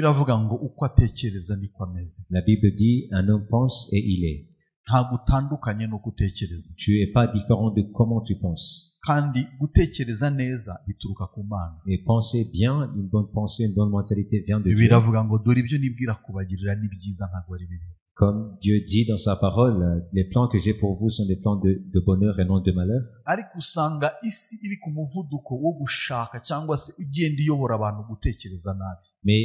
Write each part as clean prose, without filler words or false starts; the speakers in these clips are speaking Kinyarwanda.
iravuga ngo uko atekereza niko ameze. La Bible dit, un homme pense et il est. Ntabwo utandukanye no gutekereza. Tu es pas différent de comment tu penses. Kandi gutekereza neza bituruka ku Mana. Et penser bien, une bonne pensée, une bonne mentalité vient de Dieu. Biravuga ngo dore ibyo nibwira kubagirira ni byiza ntabwo ari bibi. Comme Dieu dit dans sa parole, les plans que j'ai pour vous sont des plans de bonheur et non de malheur. Ariko usanga isi iri ku muvuduko wo gushaka cyangwa se ugenda iyobora abantu gutekereza nabi. Mais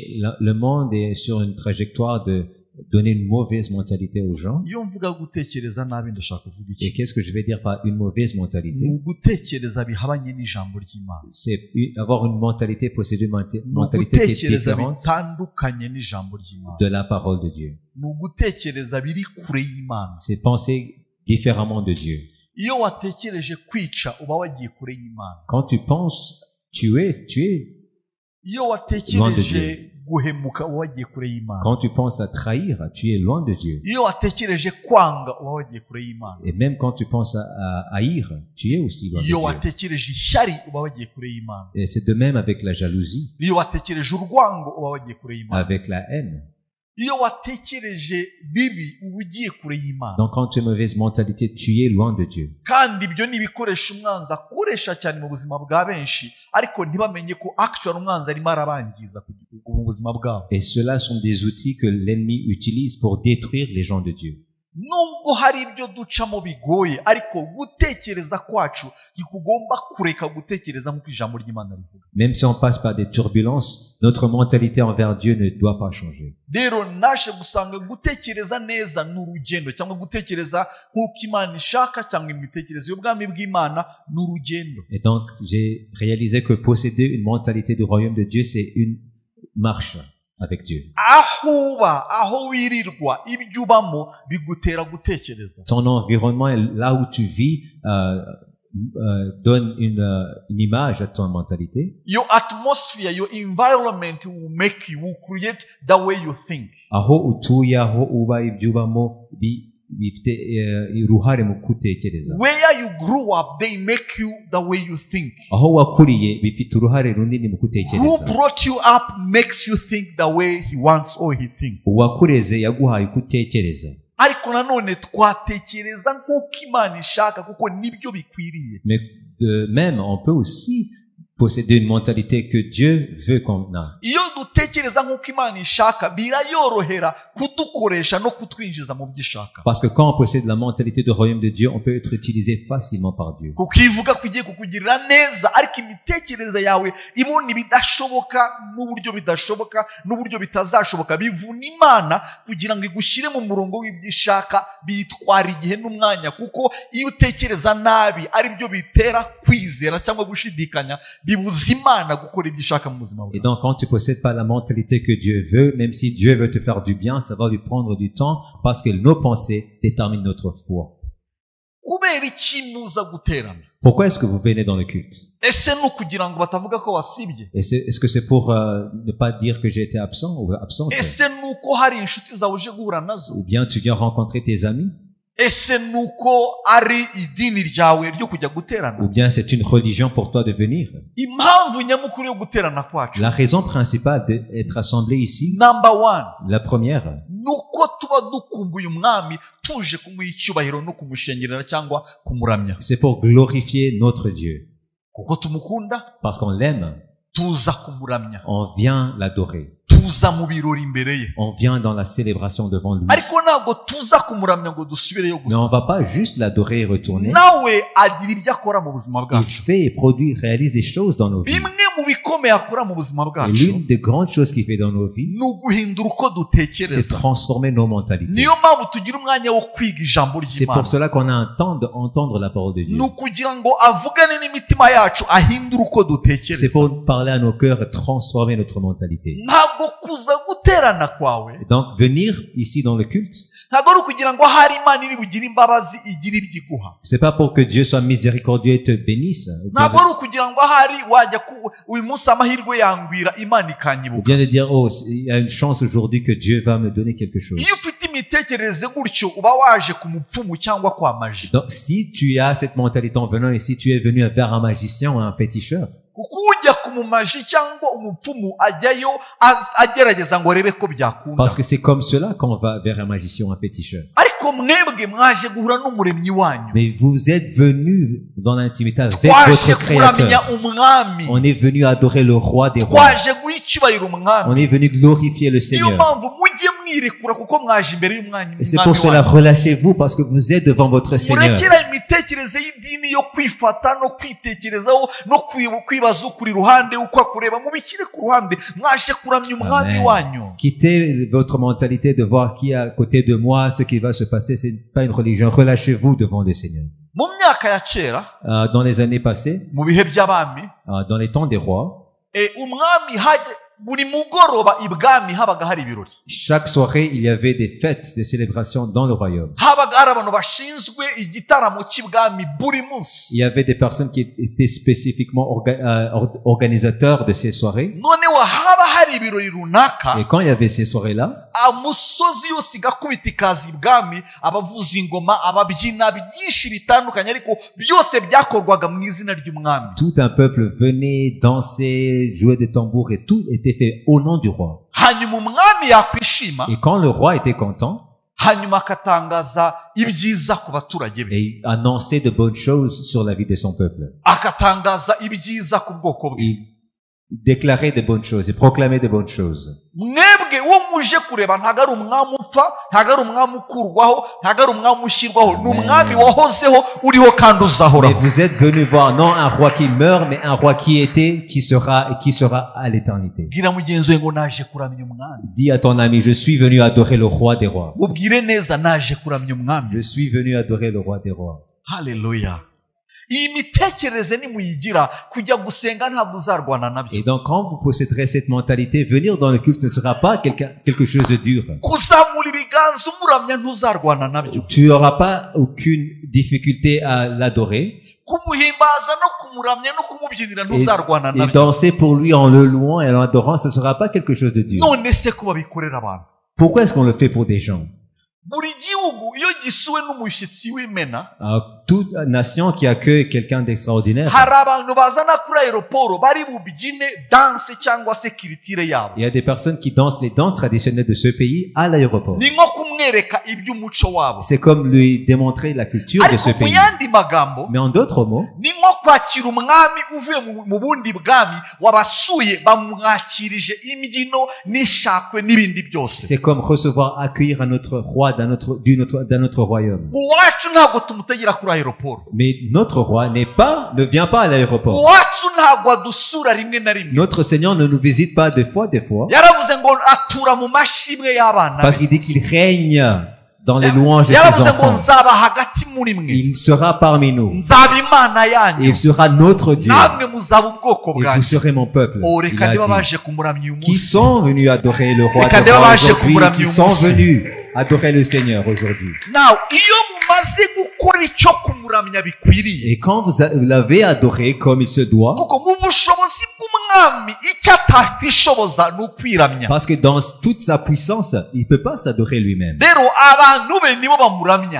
le monde est sur une trajectoire de donner une mauvaise mentalité aux gens. Iyo mvuga gutekereza nabi ndashaka kuvuga iki? Et qu'est-ce que je vais dire par une mauvaise mentalité? Gutekereza bihabanye n'ijambo ry'Imana. C'est avoir une mentalité, posséder une mentalité qui est différente bitandukanye n'ijambo ry'Imana. de la parole de Dieu. Gutekereza biri kure y'Imana. C'est penser différemment de Dieu. Iyo watekereje kwica uba wagiye kure y'Imana. Quand tu penses tuer, Iyo watekereje guhemuka uba wagiye kure y'Imana. Quand tu penses à trahir, tu es loin de Dieu. Iyo watekereje kwanga uba wagiye kure y'Imana. Et même quand tu penses à haïr, tu es aussi loin de Iyo Dieu. watekereje ishyari uba wagiye kure y'Imana. Et c'est de même avec la jalousie, Iyo watekereje urwango uba wagiye kure y'Imana. avec la haine. Iyo watekereje bibi uba ugiye kure y'Imana. Donc quand tu as une mauvaise mentalité, tu es loin de Dieu. Kandi ibyo ni ibikoresho umwanzi akoresha cyane mu buzima bwa benshi ariko ntibamenye ko actual umwanzi arimo arabangiza mu buzima bwabo. Et ceux-là sont des outils que l'ennemi utilise pour détruire les gens de Dieu. Nubwo hari ibyo ducamo bigoye ariko gutekereza kwacu ntikugomba kureka gutekereza nk'uko ijambo ry'Imana rivuga. Même si on passe par des turbulences, notre mentalité envers Dieu ne doit pas changer. Rero naje gusanga gutekereza neza n'urugendo cyangwa gutekereza nk'uko Imana ishaka cyangwa imitekerereze y'ubwami bw'Imana n'urugendo. Et donc j'ai réalisé que posséder une mentalité du royaume de Dieu, c'est une marche avec Dieu. Aho uba, aho wirirwa, ibyo ubamo bigutera gutekereza. Ton environnement, là où tu vis, donne une image à ton mentalité. Your atmosphere, your environment will make you, will create the way you think. Aho utuye, aho uba, ibyo ubamo bifite uruhare mu gutekereza. Where you grew up, they make you the way you think. Aho wakuriye bifite uruhare runini mu gutekereza. Who brought you up makes you think the way he wants or he thinks. Uwakureze yaguhaye gutekereza. Ariko nanone twatekereza nk'uko Imana ishaka kuko nibyo bikwiriye. Mais de même, on peut aussi posséder une mentalité que Dieu veut qu'on a. Iyo dutekereza nk'uko Imana ishaka birayorohera kudukoresha no kutwinjiza mu byishaka. Parce que quand on possède la mentalité du royaume de Dieu, on peut être utilisé facilement par Dieu. Kukivuga kugiye kukugirira neza ariko imitekerereze yawe ibona ibidashoboka n'uburyo bidashoboka n'uburyo bitazashoboka bivuna Imana kugira ngo igushyire mu murongo w'ibyishaka bitwara igihe n'umwanya kuko iyo utekereza nabi ari byo bitera kwizera cyangwa gushidikanya. Et donc, quand tu possèdes pas la mentalité que Dieu veut, même si Dieu veut te faire du bien, ça va lui prendre du temps parce que nos pensées déterminent notre foi. Pourquoi est-ce que vous venez dans le culte? Est-ce que c'est pour ne pas dire que j'ai été absent ou absente? Ou bien tu viens rencontrer tes amis? Ou bien c'est une religion pour toi de venir? La raison principale d'être assemblé ici, la première, c'est pour glorifier notre Dieu. Parce qu'on l'aime, on vient l'adorer. On vient dans la célébration devant lui. Mais on ne va pas juste l'adorer et retourner. Il fait et produit, réalise des choses dans nos vies. Et l'une des grandes choses qu'il fait dans nos vies, c'est transformer nos mentalités. C'est pour cela qu'on a un temps d'entendre la parole de Dieu. C'est pour parler à nos cœurs et transformer notre mentalité. Et donc, venir ici dans le culte, c'est pas pour que Dieu soit miséricordieux et te bénisse. Ou bien de dire, oh, il y a une chance aujourd'hui que Dieu va me donner quelque chose. Donc, si tu as cette mentalité en venant ici, tu es venu vers un magicien ou un féticheur. umumaji cyangwa umupfumu ajyayo agerageza ngo arebe ko byakunda. Parce que c'est comme cela qu'on va vers un magicien, un féticheur. Ariko mwebwe mwaje guhura n'umuremyi wanyu. Mais vous êtes venus dans l'intimité avec votre Créateur. On est venu adorer le roi des rois. On est venu glorifier le Seigneur. Et c'est pour cela, relâchez-vous parce que vous êtes devant votre Seigneur. Amen. Quittez votre mentalité de voir qui est à côté de moi, ce qui va se passer. C'est pas une religion. Relâchez-vous devant le Seigneur. Dans les années passées, dans les temps des rois, chaque soirée, il y avait des fêtes, des célébrations dans le royaume. Il y avait des personnes qui étaient spécifiquement organisateurs de ces soirées. Et quand il y avait ces soirées-là, tout un peuple venait danser, jouer des tambours et tout était fait au nom du roi. Et quand le roi était content, et annonçait de bonnes choses sur la vie de son peuple. Il déclarait de bonnes choses et proclamait de bonnes choses. Mais vous êtes venu voir non un roi qui meurt, mais un roi qui était, qui sera et qui sera à l'éternité. Dis à ton ami, je suis venu adorer le roi des rois. Je suis venu adorer le roi des rois. Alléluia. Et donc quand vous posséderez cette mentalité, venir dans le culte ne sera pas quelque chose de dur. Tu n'auras pas aucune difficulté à l'adorer. Et danser pour lui en le louant et en l'adorant, ce ne sera pas quelque chose de dur. Pourquoi est-ce qu'on le fait pour des gens? Toute nation qui accueille quelqu'un d'extraordinaire, il y a des personnes qui dansent les danses traditionnelles de ce pays à l'aéroport. C'est comme lui démontrer la culture de ce pays. Mais en d'autres mots, c'est comme recevoir, accueillir un autre roi d'un autre royaume. Mais notre roi ne vient pas à l'aéroport. Notre Seigneur ne nous visite pas des fois. Parce qu'il dit qu'il règne dans les louanges de ses enfants. Il sera parmi nous. Il sera notre Dieu. Et vous serez mon peuple. Il a dit. Qui sont venus adorer le roi des rois aujourd'hui, qui sont venus adorer le Seigneur aujourd'hui. Et quand vous l'avez adoré comme il se doit, parce que dans toute sa puissance, il ne peut pas s'adorer lui-même.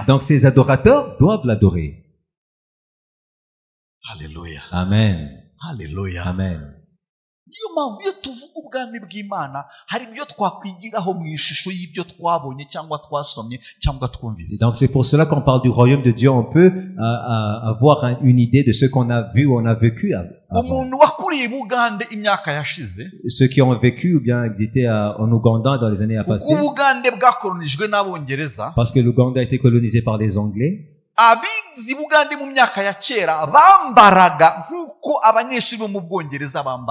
Donc ces adorateurs doivent l'adorer. Alléluia. Amen. Alléluia. Amen. Et donc c'est pour cela qu'on parle du royaume de Dieu, on peut avoir une idée de ce qu'on a vu ou on a vécu avant. Ceux qui ont vécu ou bien existé en Ouganda dans les années à passer, parce que l'Ouganda a été colonisé par les Anglais.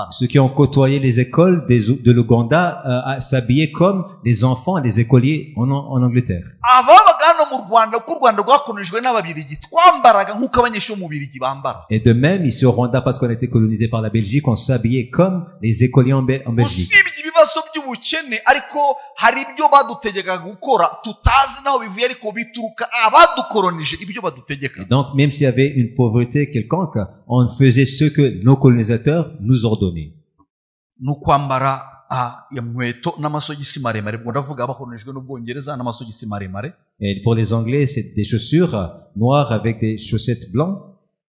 Ceux qui ont côtoyé les écoles de l'Ouganda s'habillaient comme les enfants, les écoliers en Angleterre. Et de même, ici au Rwanda, parce qu'on a été colonisé par la Belgique, on s'habillait comme les écoliers en Belgique. Et donc, même s'il y avait une pauvreté quelconque, on faisait ce que nos colonisateurs nous ordonnaient. Et pour les Anglais, c'est des chaussures noires avec des chaussettes blanches.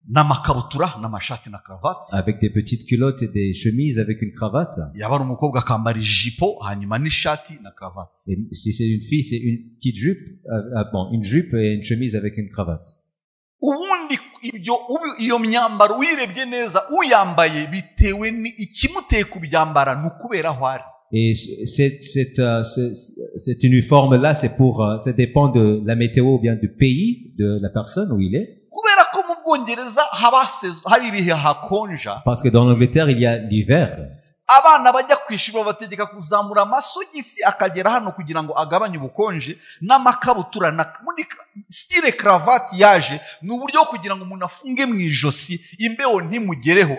n'amakabutura n'amashati na cravate, avec des petites culottes et des chemises avec une cravate. yaba ari umukobwa akambara ijipo hanyuma n'ishati na cravate. Et si c'est une fille, c'est une petite jupe, une jupe et une chemise avec une cravate. Ubundi iyo myambaro uyirebye neza uyambaye bitewe ikimuteye kubyambara n'ukubera aho ari. Et cet uniforme-là, ça dépend de la météo ou bien du pays de la personne où il est. Parce que dans l'Angleterre, il y a l'hiver. Abana bajya kwishura bategeka kuzamura amasogisi akagera hano kugira ngo agabanye ubukonje n'amakabutura na style cravate yaje n'uburyo kugira ngo umuntu afunge mu ijosi imbeho ntimugereho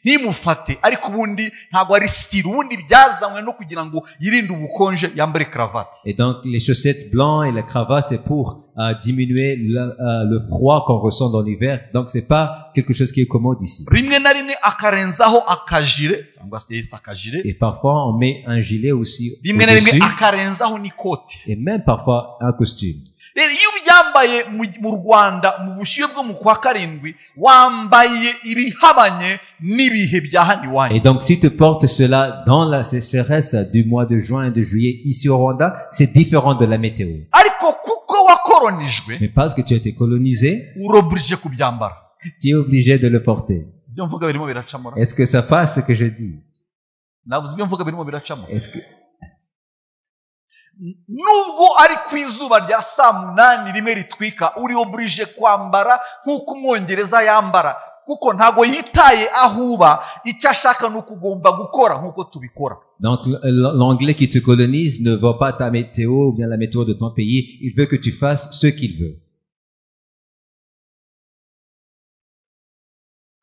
ntimufate ariko ubundi ntago ari style ubundi byazanywe no kugira ngo yirinde ubukonje yambare cravate. Et donc les chaussettes blancs et la cravate c'est pour diminuer le froid qu'on ressent dans l'hiver. Donc c'est pas quelque chose qui est commode ici. Rimwe na rimwe akarenzaho akajire. Et parfois on met un gilet aussi au-dessus. Et même parfois un costume. Et donc si tu portes cela dans la sécheresse du mois de juin et de juillet ici au Rwanda, c'est différent de la météo. Mais parce que tu as été colonisé, tu es obligé de le porter. Est-ce que ça passe ce que je dis? Est-ce que nubwo ari kwizuba rya saa munani rimwe ritwika uri oblige kwambara nkuko umwongereza yambara kuko ntago yitaye ahuba icyo ashaka n'ukugomba gukora nkuko tubikora. Donc l'anglais qui te colonise ne voit pas ta météo ou bien la météo de ton pays, il veut que tu fasses ce qu'il veut.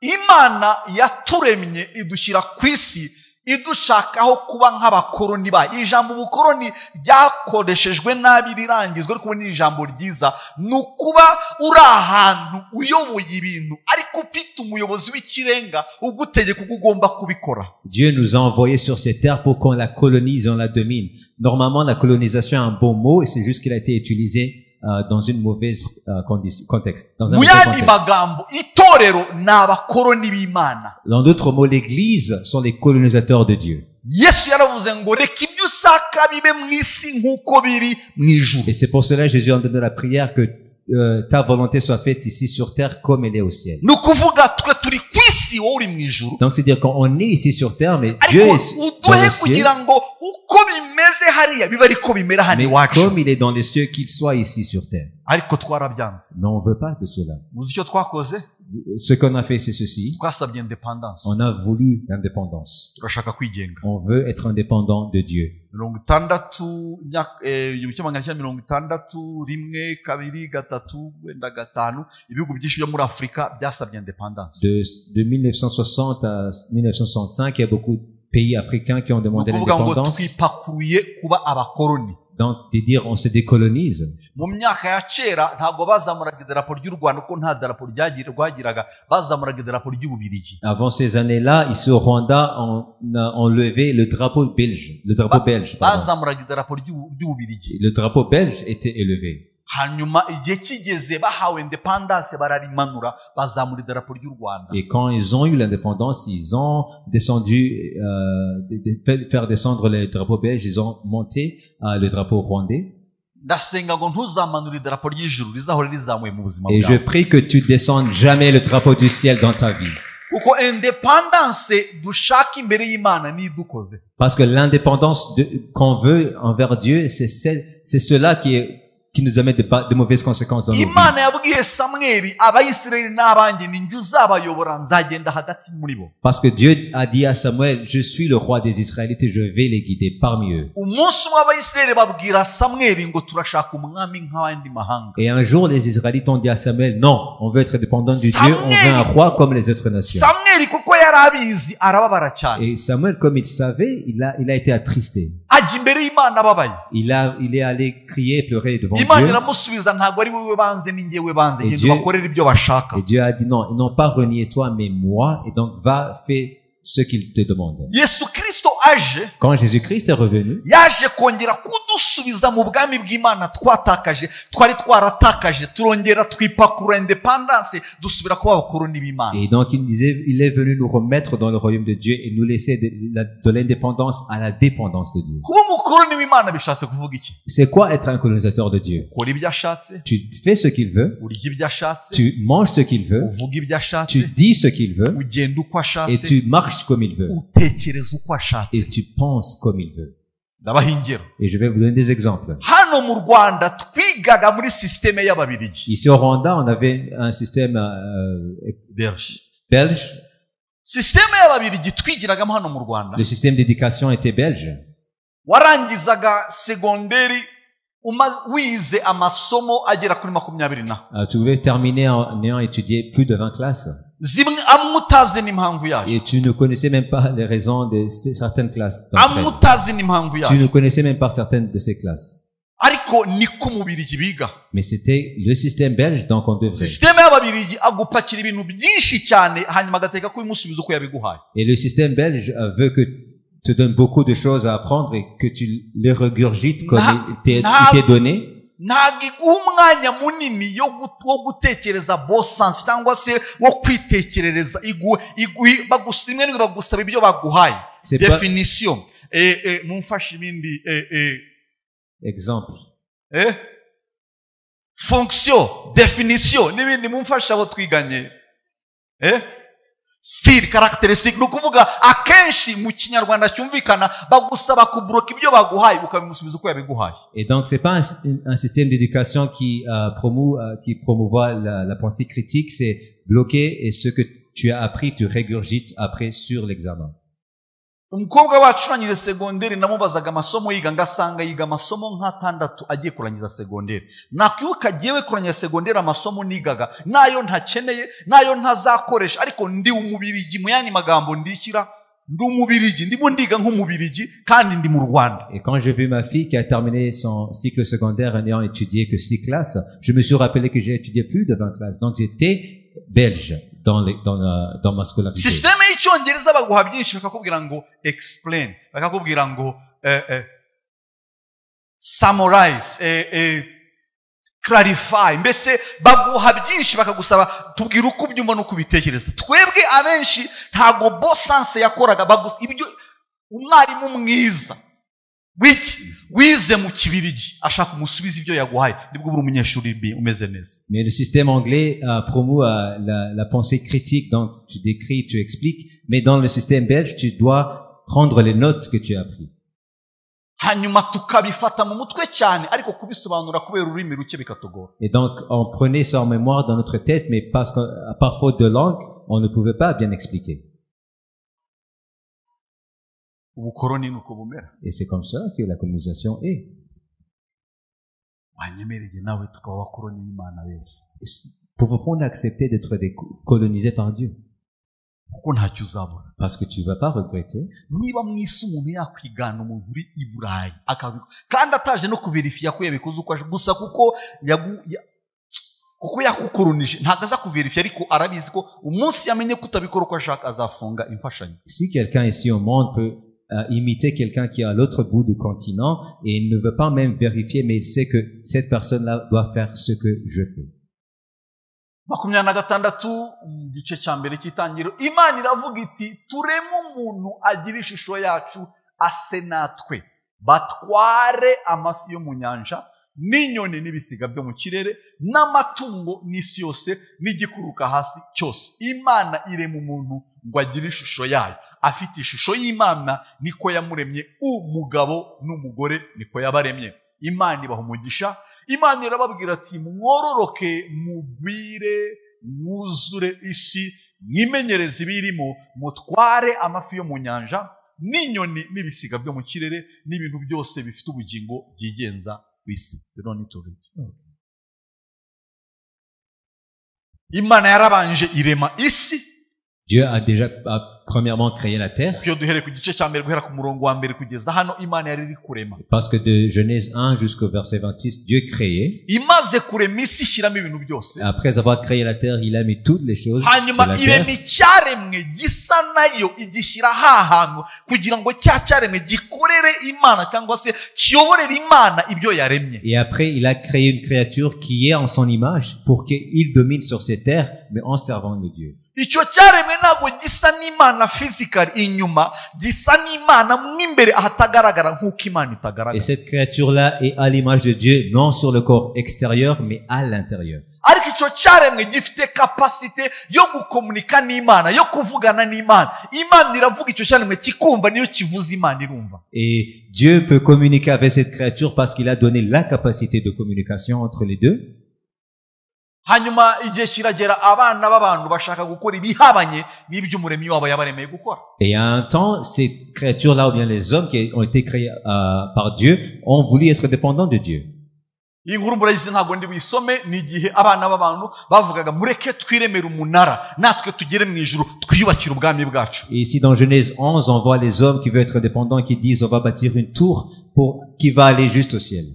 Imana yaturemye idushyira ku isi idushakaho kuba nk'abakoroni ba. Ijambo ubukoroni ryakoreshejwe nabi rirangizwe ariko ni ijambo ryiza nukuba uri ahantu uyoboye ibintu ariko ufite umuyobozi w'ikirenga ugutegeka uko ugomba kubikora. Dieu nous a envoyés sur cette terre pour qu'on la colonise, on la domine. Normalement la colonisation est un bon mot et c'est juste qu'il a été utilisé dans une mauvaise contexte. Dans un mauvais contexte. Dans d'autres mots, l'Église sont les colonisateurs de Dieu. Et c'est pour cela que Jésus a donné la prière que ta volonté soit faite ici sur terre comme elle est au ciel. Donc c'est-à-dire qu'on est ici sur terre, mais Dieu est dans le ciel. Mais comme il est dans les cieux, qu'il soit ici sur terre. Mais on ne veut pas de cela. Ce qu'on a fait, c'est ceci. On a voulu l'indépendance. On veut être indépendant de Dieu. De 1960 à 1965, il y a beaucoup de pays africains qui ont demandé l'indépendance. Donc, de dire on se décolonise. Avant ces années-là, ici au Rwanda, on levait le drapeau belge. Le drapeau belge. Le drapeau belge était élevé. Et quand ils ont eu l'indépendance, ils ont descendu, faire descendre le drapeau belge, ils ont monté le drapeau rwandais. Et je prie que tu descendes jamais le drapeau du ciel dans ta vie. Parce que l'indépendance qu'on veut envers Dieu, c'est cela qui nous amène de mauvaises conséquences dans nos vies. Parce que Dieu a dit à Samuel, je suis le roi des Israélites et je vais les guider parmi eux. Et un jour, les Israélites ont dit à Samuel, non, on veut être dépendant de Dieu, on veut un roi comme les autres nations. Et Samuel, comme il savait, il a été attristé. Il est allé crier et pleurer devant Dieu. Et Dieu a dit non, ils n'ont pas renié toi, mais moi, et donc va faire ce qu'il te demande. Yesu Kristo aje, quand Jésus-Christ est revenu, yaje kongera kudusubiza mu bwami bw'Imana twatakaje, twari twaratakaje, turongera twipakura independence, dusubira kuba abakoroni b'Imana. Et donc il est venu nous remettre dans le royaume de Dieu et nous laisser de l'indépendance à la dépendance de Dieu. Kuba umukoroni w'Imana bishatse kuvuga iki? C'est quoi être un colonisateur de Dieu? Ukora ibyo ashatse, tu fais ce qu'il veut, urya ibyo ashatse, tu manges ce qu'il veut, uvuga ibyo ashatse, tu dis ce qu'il veut, ugenda uko ashatse, et tu marches comme il veut, utekereza uko ashatse, et tu penses comme il veut. Ndabaha ingero. Et je vais vous donner des exemples. Hano mu Rwanda twigaga muri systeme y'Ababiligi. Ici au Rwanda, on avait un système belge. Systeme y'Ababiligi twigiragamo hano mu Rwanda. Le système d'éducation était belge. Warangizaga segonderi wize amasomo agera kuri 20 na. Tu pouvais terminer en ayant étudié plus de 20 classes. Zimwe amutaze n'impamvu yayo. Et tu ne connaissais même pas les raisons de certaines classes. Amutaze n'impamvu yayo. Tu ne connaissais même pas certaines de ces classes. Ariko niko mubirigi biga. Mais c'était le système belge, donc on devrait. Système y'Ababiligi agupakira ibintu byinshi cyane hanyuma agateka ko imusubiza uko yabiguhaye. Et le système belge veut que te donne beaucoup de choses à apprendre et que tu les regurgites comme il t'est donné. Ntabwo umwanya munini wo gutekereza bon sens cyangwa se wo kwitekerereza rimwe n'imwe bagusaba ibyo baguhaye. Definition mumfashe ibindi exemple fonction definition n'ibindi mumfashe abo twiganye style caractéristique nukuvuga akenshi mu kinyarwanda cyumvikana bagusaba kubroka ibyo baguhaye ukabimusubiza uko yabiguhaye. Et donc c'est pas un système d'éducation qui promouvoit la pensée critique, c'est bloquer et ce que tu as appris tu régurgites après sur l'examen. Umukobwa wacu urangije segonderi namubazaga amasomo yiga ngasanga yiga amasomo nk'atandatu agiye kurangiza segonderi. Nakwibuka jewe kurangiza segonderi amasomo nigaga nayo ntakeneye nayo ntazakoresha ariko ndi umubirigi mu yani magambo ndikira ndi umubirigi ndimo ndiga nk'umubirigi kandi ndi mu Rwanda. Et quand j'ai vu ma fille qui a terminé son cycle secondaire en ayant étudié que 6 classes, je me suis rappelé que j'ai étudié plus de 20 classes. Donc j'étais belge dans ma scolarité. Système y'icyongereza baguha byinshi bakakubwira ngo explain, bakakubwira ngo summarize, clarify, mbese baguha byinshi bakagusaba tubwira uko ubyumva n'uko ubitekereza. Twebwe abenshi ntago bon sens yakoraga ibyo umwarimu mwiza wize mu kibirigi ashaka umusubiza ibyo yaguhaye nibwo buri umunyeshuri umeze neza. Mais le système anglais promeut la pensée critique, donc tu décris, tu expliques, mais dans le système belge tu dois prendre les notes que tu as appris. Hanyuma tukabifata mu mutwe cyane ariko kubisobanura kubera ururimi ruke bikatugora. Et donc on prenait ça en mémoire dans notre tête, mais parce que par faute de langue on ne pouvait pas bien expliquer. Et c'est comme ça que la colonisation est. Pouvons-nous accepter d'être colonisés par Dieu? Parce que tu ne vas pas regretter. kuko yakukoronije ntagaza kuverifier ariko arabizi ko umunsi yamenye kutabikora uko ashaka azafunga imfashanyo. Si quelqu'un ici au monde peut imiter quelqu'un qui est à l'autre bout du continent et il ne veut pas même vérifier, mais il sait que cette personne-là doit faire ce que je fais. 26 mu gice cya mbere cy'itangiro Imana iravuga iti tureme umuntu agira ishusho yacu ase natwe batware amafi yo mu nyanja n'inyoni n'ibisiga byo mu kirere n'amatungo n'isi yose n'igikuruka hasi cyose. Imana irema umuntu ngo agire ishusho yayo. Afite ishusho y'Imana niko yamuremye, umugabo n'umugore niko yabaremye. Imana ibaha umugisha. Imana irababwira ati mwororoke mugwire mwuzure isi mwimenyereze ibirimo mutware amafi yo mu nyanja n'inyoni n'ibisiga byo mu kirere n'ibintu byose bifite ubugingo byigenza ku isi. You don't need to read. Imana yarabanje irema isi. Dieu a déjà premièrement créé la terre. Parce que de Genèse 1 jusqu'au verset 26, Dieu créait. Après avoir créé la terre, il a mis toutes les choses de la terre. Et après, il a créé une créature qui est en son image pour qu'il domine sur cette terre, mais en servant de Dieu. Et cette créature-là est à l'image de Dieu, non sur le corps extérieur, mais à l'intérieur. Et Dieu peut communiquer avec cette créature parce qu'il a donné la capacité de communication entre les deux. Et à un temps, ces créatures-là, ou bien les hommes qui ont été créés par Dieu, ont voulu être dépendants de Dieu. Et ici dans Genèse 11, on voit les hommes qui veulent être dépendants, qui disent on va bâtir une tour qui va aller juste au ciel.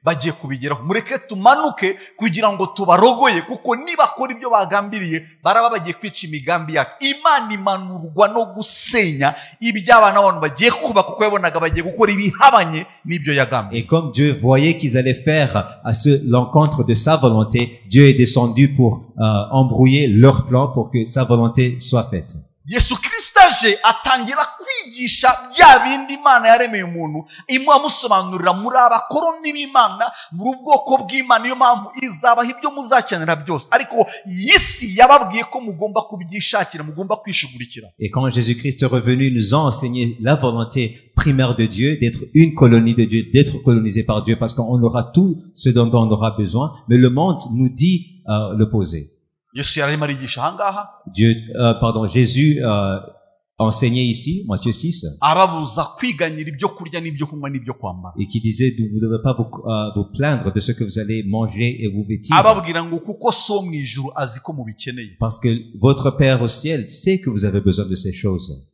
bagiye kubigeraho mureke tumanuke kugira ngo tubarogoye kuko nibakora ibyo bagambiriye baraba bagiye kwica imigambi yako. Imana imanurwa no gusenya iby'abana abantu bagiye kuba kuko yabonaga bagiye gukora ibihabanye n'ibyo yagambiriye. Et comme Dieu voyait qu'ils allaient faire à l'encontre de sa volonté, Dieu est descendu pour embrouiller leur plan pour que sa volonté soit faite. Yesu Kristo aje atangira kwigisha bya bindi Imana yaremeye umuntu imusobanurira muri abakoroni b'Imana muri ubwoko bw'Imana. Niyo mpamvu izabaha ibyo muzakenera byose, ariko isi yababwiye ko mugomba kubyishakira, mugomba kwishugurikira. Et quand Jésus-Christ est revenu, il nous a enseigné la volonté primaire de Dieu, d'être une colonie de Dieu, d'être colonisé par Dieu, parce qu'on aura tout ce dont on aura besoin, mais le monde nous dit l'opposé. Jésus enseignait ici, Matthieu 6, et qui disait vous ne devez pas vous plaindre de ce que vous allez manger et vous vêtir, parce que votre Père au ciel sait que vous avez besoin de ces choses.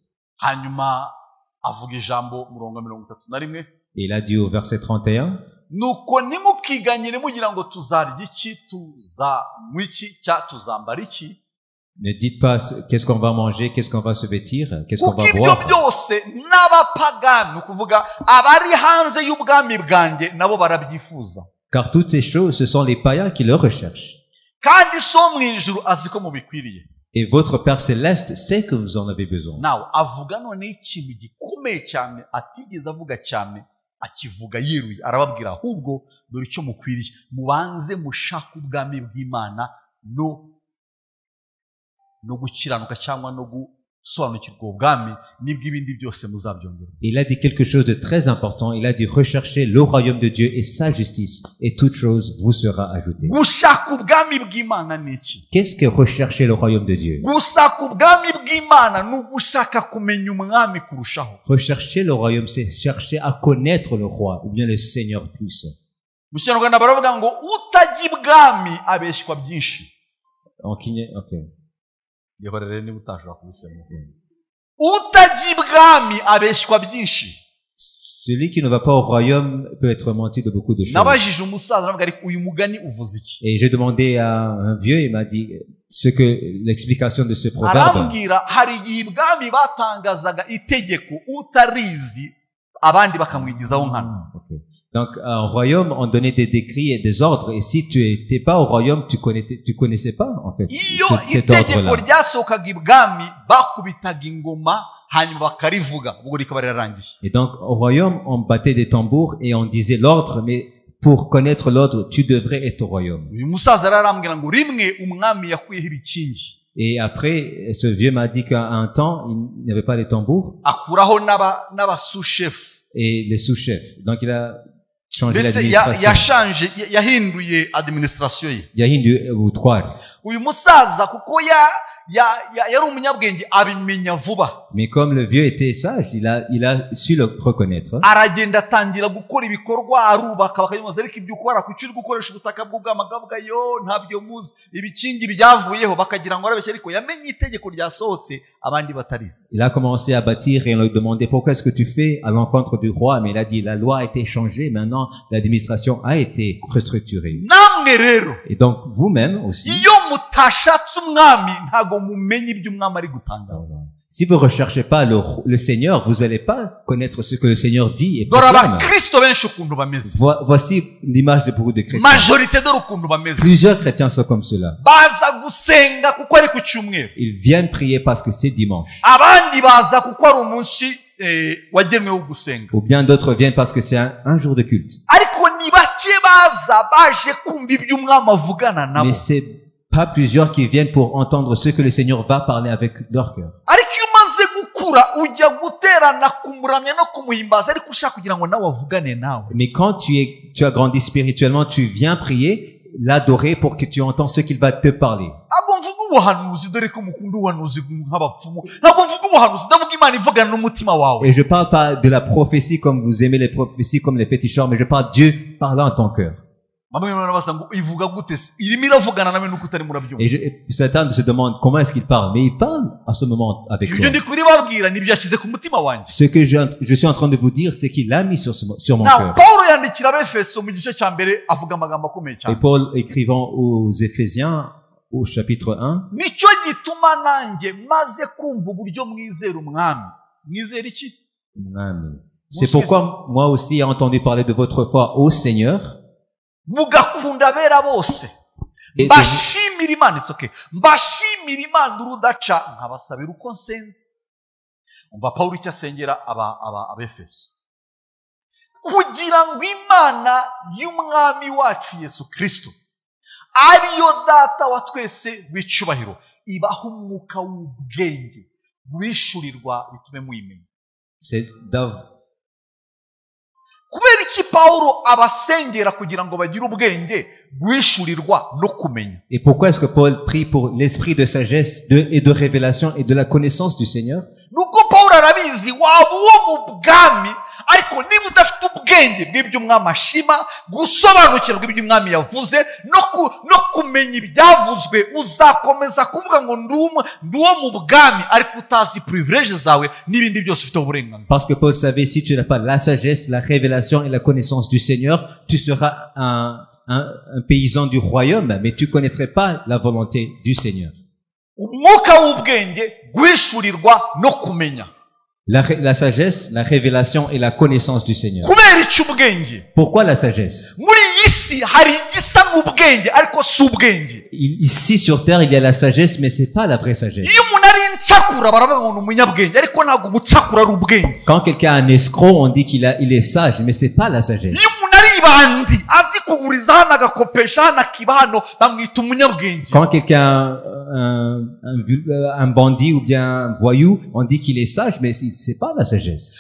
Et il a dit au verset 31, nuko nimukiganyire mugira ngo tuzarya iki, tuzanywa iki, cya tuzambara iki. Ne dites pas qu'est-ce qu'on va manger, qu'est-ce qu'on va se vêtir, qu'est-ce qu'on va boire. Ibyo byose n'abapagani ukuvuga abari hanze y'ubwami bwanjye nabo barabyifuza. Car toutes ces choses, ce sont les païens qui le recherchent. Kandi so mwijuru aziko mubikwiriye. Et votre Père céleste sait que vous en avez besoin. Now avuga none ikintu gikomeye cyane atigeze avuga cyane, akivuga yiruye, arababwira ahubwo dore icyo mukwiriye, mubanze mushaka ubwami bw'Imana no gukiranuka cyangwa no gusobanukirwa ubwami, nibwo ibindi byose muzabyongera. Il a dit quelque chose de très important. Il a dit recherchez le royaume de Dieu et sa justice, et toute chose vous sera ajoutée. Gushaka ubwami bw'Imana ni iki? Qu'est-ce que rechercher le royaume de Dieu? Gushaka ubwami bw'Imana ni ugushaka kumenya umwami kurushaho. Rechercher le royaume, c'est chercher à connaître le roi ou bien le Seigneur plus. Mu Kinyarwanda baravuga ngo utajya ibwami abeshywa byinshi. Okay. Yebarere ni utashobora kubisema. Utajya ibwami abeshywa byinshi. Celui qui ne va pas au royaume peut être menti de beaucoup de choses. Nabajije umusaza aravuga ariko uyu mugani uvuze iki? Et j'ai demandé à un vieux, il m'a dit l'explication de ce proverbe. Arambwira hari igihe ibwami batangazaga itegeko utarizi abandi bakamwigizaho nkana. Donc, au royaume, on donnait des décrets et des ordres. Et si tu étais pas au royaume, tu connaissais pas, en fait, cet ordre-là. Et donc, au royaume, on battait des tambours et on disait l'ordre, mais pour connaître l'ordre, tu devrais être au royaume. Et après, ce vieux m'a dit qu'à un temps, il n'y avait pas les tambours. Et les sous-chefs. Donc, il a changé l'administration. yahinduye administration ye. Yahinduye ubutware. Uyu musaza kuko yari umunyabwenge abimenya vuba. Mais comme le vieux était sage, il a su le reconnaître. Aragenda atangira gukora ibikorwa arubaka bakayimaza ariko ibyo ukora kucyuri gukoresha ubutaka bw'ubwamagabwa yo ntabyo muzi ibikingi byavuyeho bakagira ngo arabeshya ariko yamenye itegeko ryasohotse abandi batarize. Il a commencé à bâtir et on lui demandait pourquoi est-ce que tu fais à l'encontre du roi, mais il a dit la loi a été changée, maintenant l'administration a été restructurée. Namwe rero. Et donc vous-même aussi. Iyo mutashatse umwami ntago mumenye ibyo umwami ari gutangaza. Si vous recherchez pas le Seigneur, vous allez pas connaître ce que le Seigneur dit et proclame. Voici l'image de beaucoup de chrétiens. Majorité de Plusieurs chrétiens sont comme cela. Ils viennent prier parce que c'est dimanche. Ou bien d'autres viennent parce que c'est un jour de culte. Mais c'est pas plusieurs qui viennent pour entendre ce que le Seigneur va parler avec leur cœur. Mais quand tu as grandi spirituellement, tu viens prier, l'adorer pour que tu entends ce qu'il va te parler. Et je parle pas de la prophétie comme vous aimez les prophéties comme les féticheurs, mais je parle Dieu parlant en ton cœur. Et Satan se demande comment est-ce qu'il parle, mais il parle à ce moment avec toi. Ce que je suis en train de vous dire, c'est qu'il l'a mis sur mon cœur. Et Paul écrivant aux Éphésiens, au chapitre 1, c'est pourquoi moi aussi j'ai entendu parler de votre foi au Seigneur. Mugakunda abera bose mbashimira Imana. It's okay. Mbashimira Imana urudaca nkabasabira uko nsenze. Umva Paulo icyo asengera abefeso kugira ngo Imana y'umwami wacu Yesu Kristo ariyo data wa twese w'icyubahiro ibaha umwuka w'ubwenge bwishurirwa bitume mwimenya. C'est kubera iki Paulo abasengera kugira ngo bagire ubwenge bwishurirwa no kumenya. Et pourquoi est-ce que Paul prie pour l'esprit de sagesse et de révélation et de la connaissance du Seigneur? Nuko Paulo arabizi waba uwo mu bwami ariko niba udafite ubwenge bw'ibyo umwami ashima gusobanukirwa ibyo umwami yavuze no kumenya ibyavuzwe uzakomeza kuvuga ngo ndi uwo mu bwami ariko utazi privilege zawe n'ibindi byose ufite uburenganzira. Parce que Paul savait si tu n'as pas la sagesse, la révélation et la connaissance du Seigneur, tu seras un paysan du royaume, mais tu connaîtrais pas la volonté du Seigneur. Umwuka w'ubwenge gwishurirwa no kumenya. La sagesse, la révélation et la connaissance du Seigneur. Pourquoi la sagesse? Ici sur terre, il y a la sagesse, mais c'est pas la vraie sagesse. Quand quelqu'un a un escroc, on dit qu'il est sage, mais c'est pas la sagesse. Quand quelqu'un un bandit ou bien un voyou, on dit qu'il est sage, mais c'est pas la sagesse.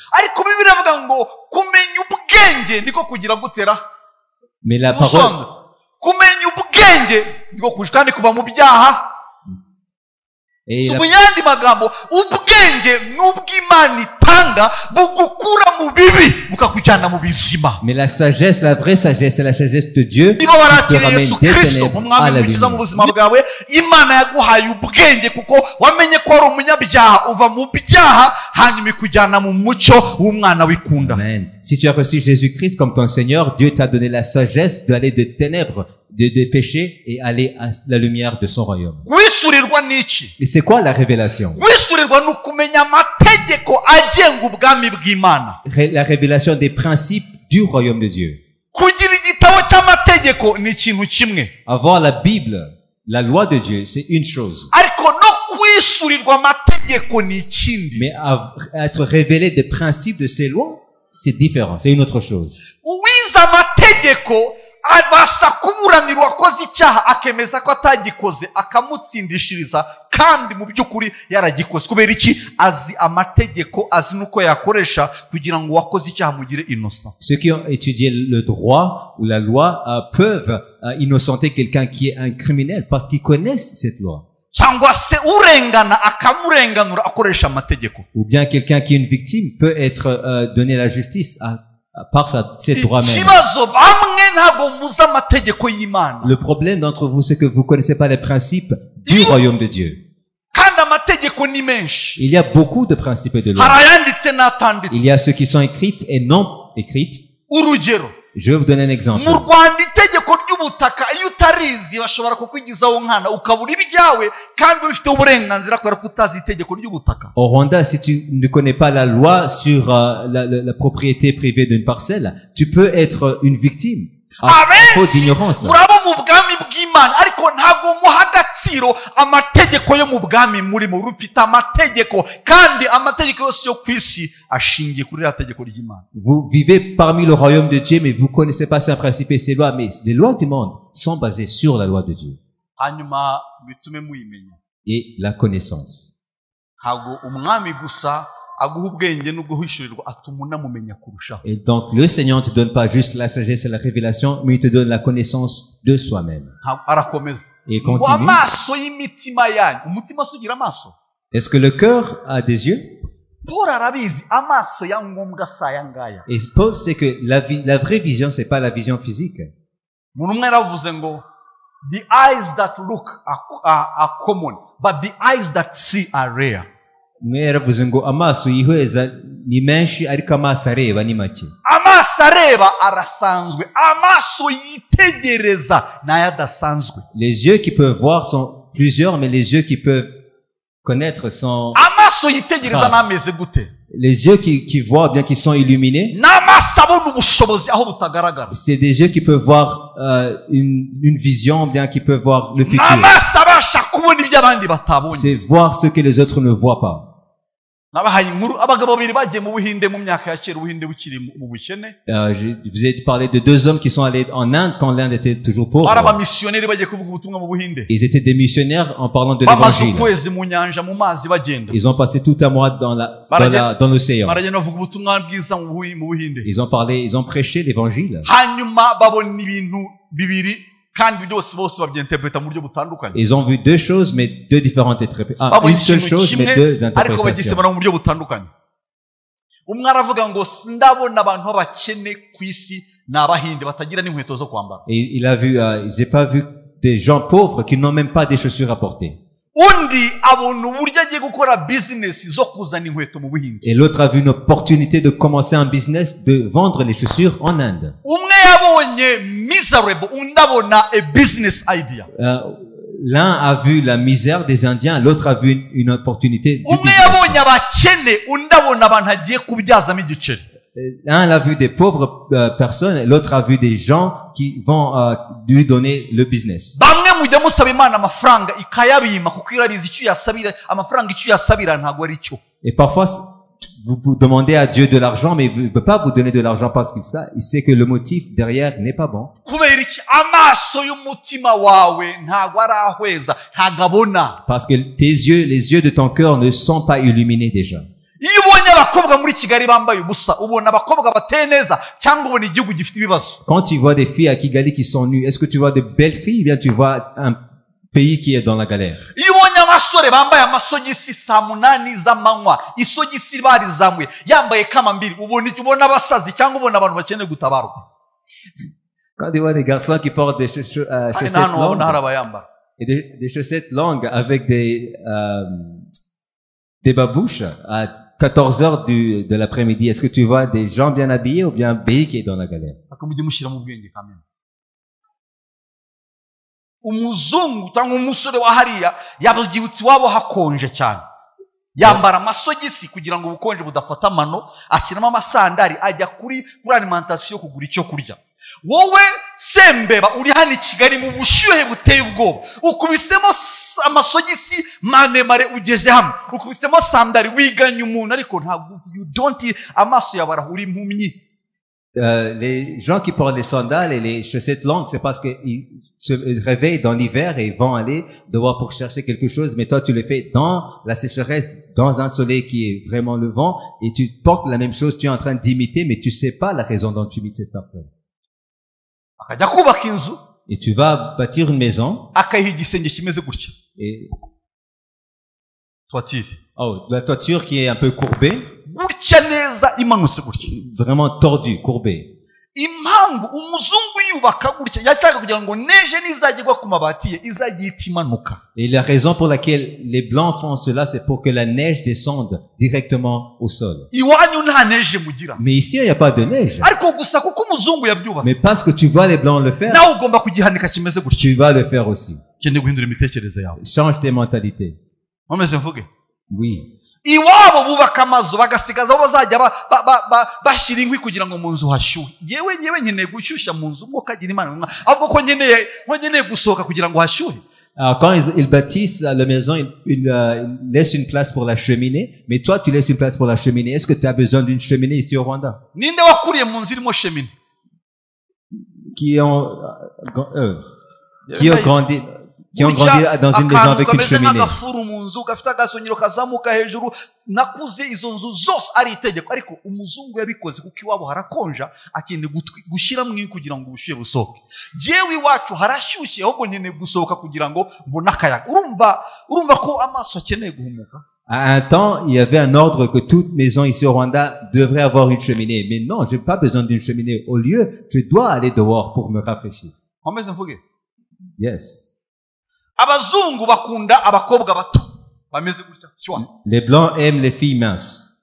Mais la parole, et mais la sagesse, la vraie sagesse, c'est la sagesse de Dieu qui te ramène des ténèbres à la lumière. Amen. Si tu as reçu Jésus-Christ comme ton Seigneur, Dieu t'a donné la sagesse d'aller des ténèbres, des péchés et aller à la lumière de son royaume. Et c'est quoi la révélation? La révélation des principes du royaume de Dieu. Avoir la Bible, la loi de Dieu, c'est une chose. Mais être révélé des principes de ces lois, c'est différent, c'est une autre chose. abasha kuburanira uwakoze icyaha akemeza ko atagikoze akamutsindishiriza kandi mu by'ukuri yaragikoze. Kubera iki? Azi amategeko, azi nuko yakoresha kugira ngo uwakoze icyaha mugire innocent. Ceux qui ont étudié le droit ou la loi peuvent innocenter quelqu'un qui est un criminel parce qu'ils connaissent cette loi. Ou bien quelqu'un qui est une victime peut être donné la justice par ses droits mêmes. Le problème d'entre vous, c'est que vous connaissez pas les principes du royaume de Dieu. Il y a beaucoup de principes de loi. Il y a ceux qui sont écrites et non écrites. Je vais vous donner un exemple. Au Rwanda, si tu ne connais pas la loi sur la propriété privée d'une parcelle, tu peux être une victime à cause d'ignorance. Vous vivez parmi le royaume de Dieu, mais vous connaissez pas ses principes et ses lois, mais les lois du monde sont basées sur la loi de Dieu. Et la connaissance. Et donc le Seigneur ne te donne pas juste la sagesse et la révélation, mais il te donne la connaissance de soi-même. Et continue. Est-ce que le cœur a des yeux? Et Paul sait que la vraie vision, c'est pas la vision physique. The eyes that look are common, but the eyes that see are rare. Amaso yihweza ni menshi ariko amaso areba ni make. Amaso areba arasanzwe, amaso yitegereza nayo adasanzwe. Les yeux qui peuvent voir sont plusieurs, mais les yeux qui peuvent connaître sont amaso yitegereza nameze gute? Les yeux qui voient, bien qu'ils sont illuminés, c'est des yeux qui peuvent voir une vision, bien qu'ils peuvent voir le futur. C'est voir ce que les autres ne voient pas. Je vous ai parlé de deux hommes qui sont allés en Inde quand l'Inde était toujours pauvre. Ils étaient des missionnaires en parlant de l'évangile. Ils ont passé tout un mois dans l'océan. Ils ont prêché l'évangile. Ils ont vu deux choses, mais deux différentes interprétations. Une seule chose, mais deux interprétations. Et il a vu, j'ai pas vu des gens pauvres qui n'ont même pas des chaussures à porter. Et l'autre a vu une opportunité de commencer un business de vendre les chaussures en Inde. L'un a vu la misère des Indiens, l'autre a vu une opportunité du business. Un a vu des pauvres personnes, l'autre a vu des gens qui vont lui donner le business. Et parfois, vous demandez à Dieu de l'argent, mais il ne peut pas vous donner de l'argent parce qu'il sait que le motif derrière n'est pas bon. Parce que tes yeux, les yeux de ton cœur ne sont pas illuminés déjà. Quand tu vois des filles à Kigali qui sont nues, est-ce que tu vois de belles filles ou bien tu vois un pays qui est dans la galère? Quand tu vois des garçons qui portent des chaussettes longues et des chaussettes longues avec des babouches à 14 heures de l'après-midi, est-ce que tu vois des gens bien habillés ou bien un pays qui est dans la galère? Umuzungu cyangwa umusore wa hariya yabyibutse iwabo hakonje cyane, yambara amasogisi kugira ngo ubukonje budafata amano, ashyiramo amasandari, ajya kuri alimentation kugura icyo kurya. Wowe sembeba uri hano i Kigali mu bushyuhe buteye ubwoba, ukubisemo amasogisi maremare ugeze hamwe, ukubisemo sandari wiganye umuntu, ariko ntabwo you don't amaso yabara uri impumyi. Les gens qui portent les sandales et les chaussettes longues, c'est parce qu'ils se réveillent dans l'hiver et ils vont aller devoir pour chercher quelque chose, mais toi tu le fais dans la sécheresse, dans un soleil qui est vraiment levant, et tu portes la même chose, tu es en train d'imiter, mais tu sais pas la raison dont tu imites cette personne. Et tu vas bâtir une maison, et toiture. Oh, la toiture qui est un peu courbée. Gutya neza imanutse gutya. Vraiment tordue, courbée. Impamvu umuzungu yubaka gutya yashaka kugira ngo neje nizagirwa ku mabati ye izagihita imanuka. Et la raison pour laquelle les blancs font cela, c'est pour que la neige descende directement au sol. Iwanyu nta neje mugira. Mais ici, il n'y a pas de neige. Ariko gusa kuko umuzungu yabyubatse. Mais parce que tu vois les blancs le faire, nawe ugomba kugihanika kimeze gutya. tu vas le faire aussi. Kende guhindura imitekerereze yawe. Change tes mentalités. Mwameze mvuge. Oui. Iwabo bubaka amazu bagasigaza bazajya bashyira inkwi kugira ngo mu nzu hashyuhe. Yewe nkeneye gushyushya mu nzu ngo kagira Imana ahubwo ko nkeneye gusohoka kugira ngo hashyuhe. Alors quand ils bâtissent la maison, ils laissent une place pour la cheminée, mais toi tu laisses une place pour la cheminée. Est-ce que tu as besoin d'une cheminée ici au Rwanda? Ninde wakuriye mu nzu irimo cheminée? Qui ont grandi dans une maison avec une cheminée. Nakuze izo nzu zose ari itegeko ariko umuzungu yabikoze kuko iwabo harakonja akeneye gushyira mu kugira ngo ubushyuhe busohoke. Jewe iwacu harashyushye ahubwo nkeneye gusohoka kugira ngo mbone akayaga. Urumva ko amaso akeneye guhumuka. À un temps, il y avait un ordre que toute maison ici au Rwanda devrait avoir une cheminée. Mais non, j'ai pas besoin d'une cheminée. Au lieu, je dois aller dehors pour me rafraîchir. Yes. Abazungu bakunda abakobwa bato bameze gutya. Les blancs aiment les filles minces.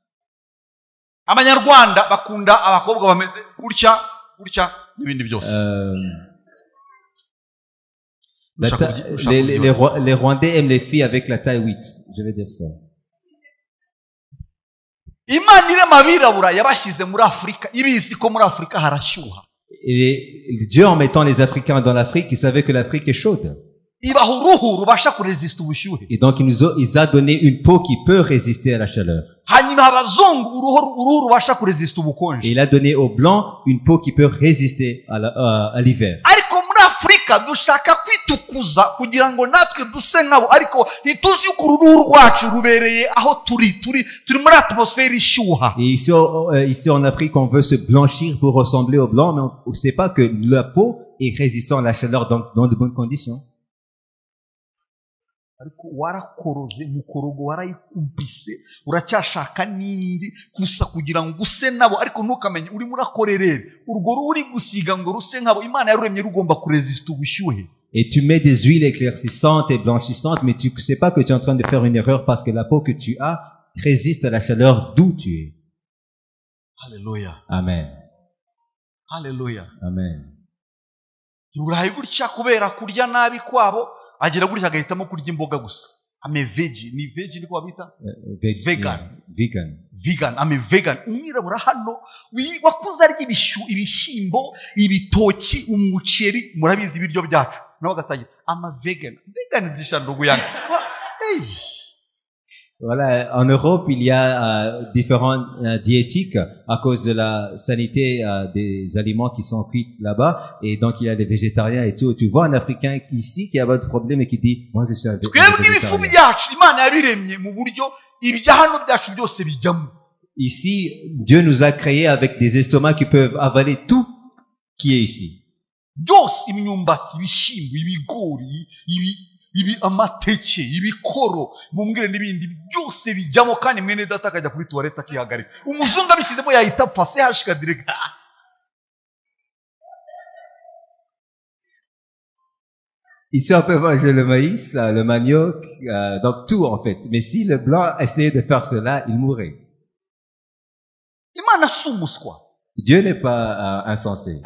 Abanyarwanda bakunda abakobwa bameze gutya n'ibindi byose. Les Rwandais aiment les filles avec la taille 8, je vais dire ça. Imana irema abirabura yabashyize muri Afrika ibizi ko muri Afrika harashyuha. Et Dieu, en mettant les Africains dans l'Afrique, il savait que l'Afrique est chaude. Et donc il a donné une peau qui peut résister à la chaleur. Et il a donné aux blancs une peau qui peut résister à l'hiver. Et ici en Afrique, on veut se blanchir pour ressembler aux blancs, mais on ne sait pas que la peau est résistante à la chaleur dans de bonnes conditions. Ariko warakoroze mukorogo warayikumbise uracyashaka nindi gusa kugira ngo use nabo ariko ntukamenye uri murakorerera urwo ruri gusiga ngo ruse nkabo Imana yaruremye rugomba kuresista ubushyuhe. Et tu mets des huiles éclaircissantes et blanchissantes, mais tu sais pas que tu es en train de faire une erreur parce que la peau que tu as résiste à la chaleur d'où tu es. Alléluia. Amen. Alléluia. Amen. Urayi gutya kubera kurya nabi kwabo agira gutya agahitamo kurya imboga gusa. Ame veggie, ni veggie niko babita? Vegan. Ame vegan. Umwirabura hano wakuze arya ibishyimbo, ibitoki, umuceri, murabizi ibiryo byacu. Nawe gatagira ama vegan. Vegan zishandugu yangu. Hey. Voilà, en Europe, il y a différentes diétiques à cause de la sanité des aliments qui sont cuits là-bas. Et donc, il y a des végétariens et tout. Tu vois un Africain ici qui a pas de problème et qui dit, moi, je suis un végétarien. Ici, Dieu nous a créés avec des estomacs qui peuvent avaler tout qui est ici. Ibi amateke ibikoro mumbwire nibindi byose bijyamo kandi mwene data akajya kuri toilette akihagarika umuzungu abishyizemo yahita apfa se hashika direct. Ici on peut manger le maïs, le manioc, donc tout en fait. Mais si le blanc essayait de faire cela, il mourrait. Imana sumuswa. Dieu n'est pas insensé.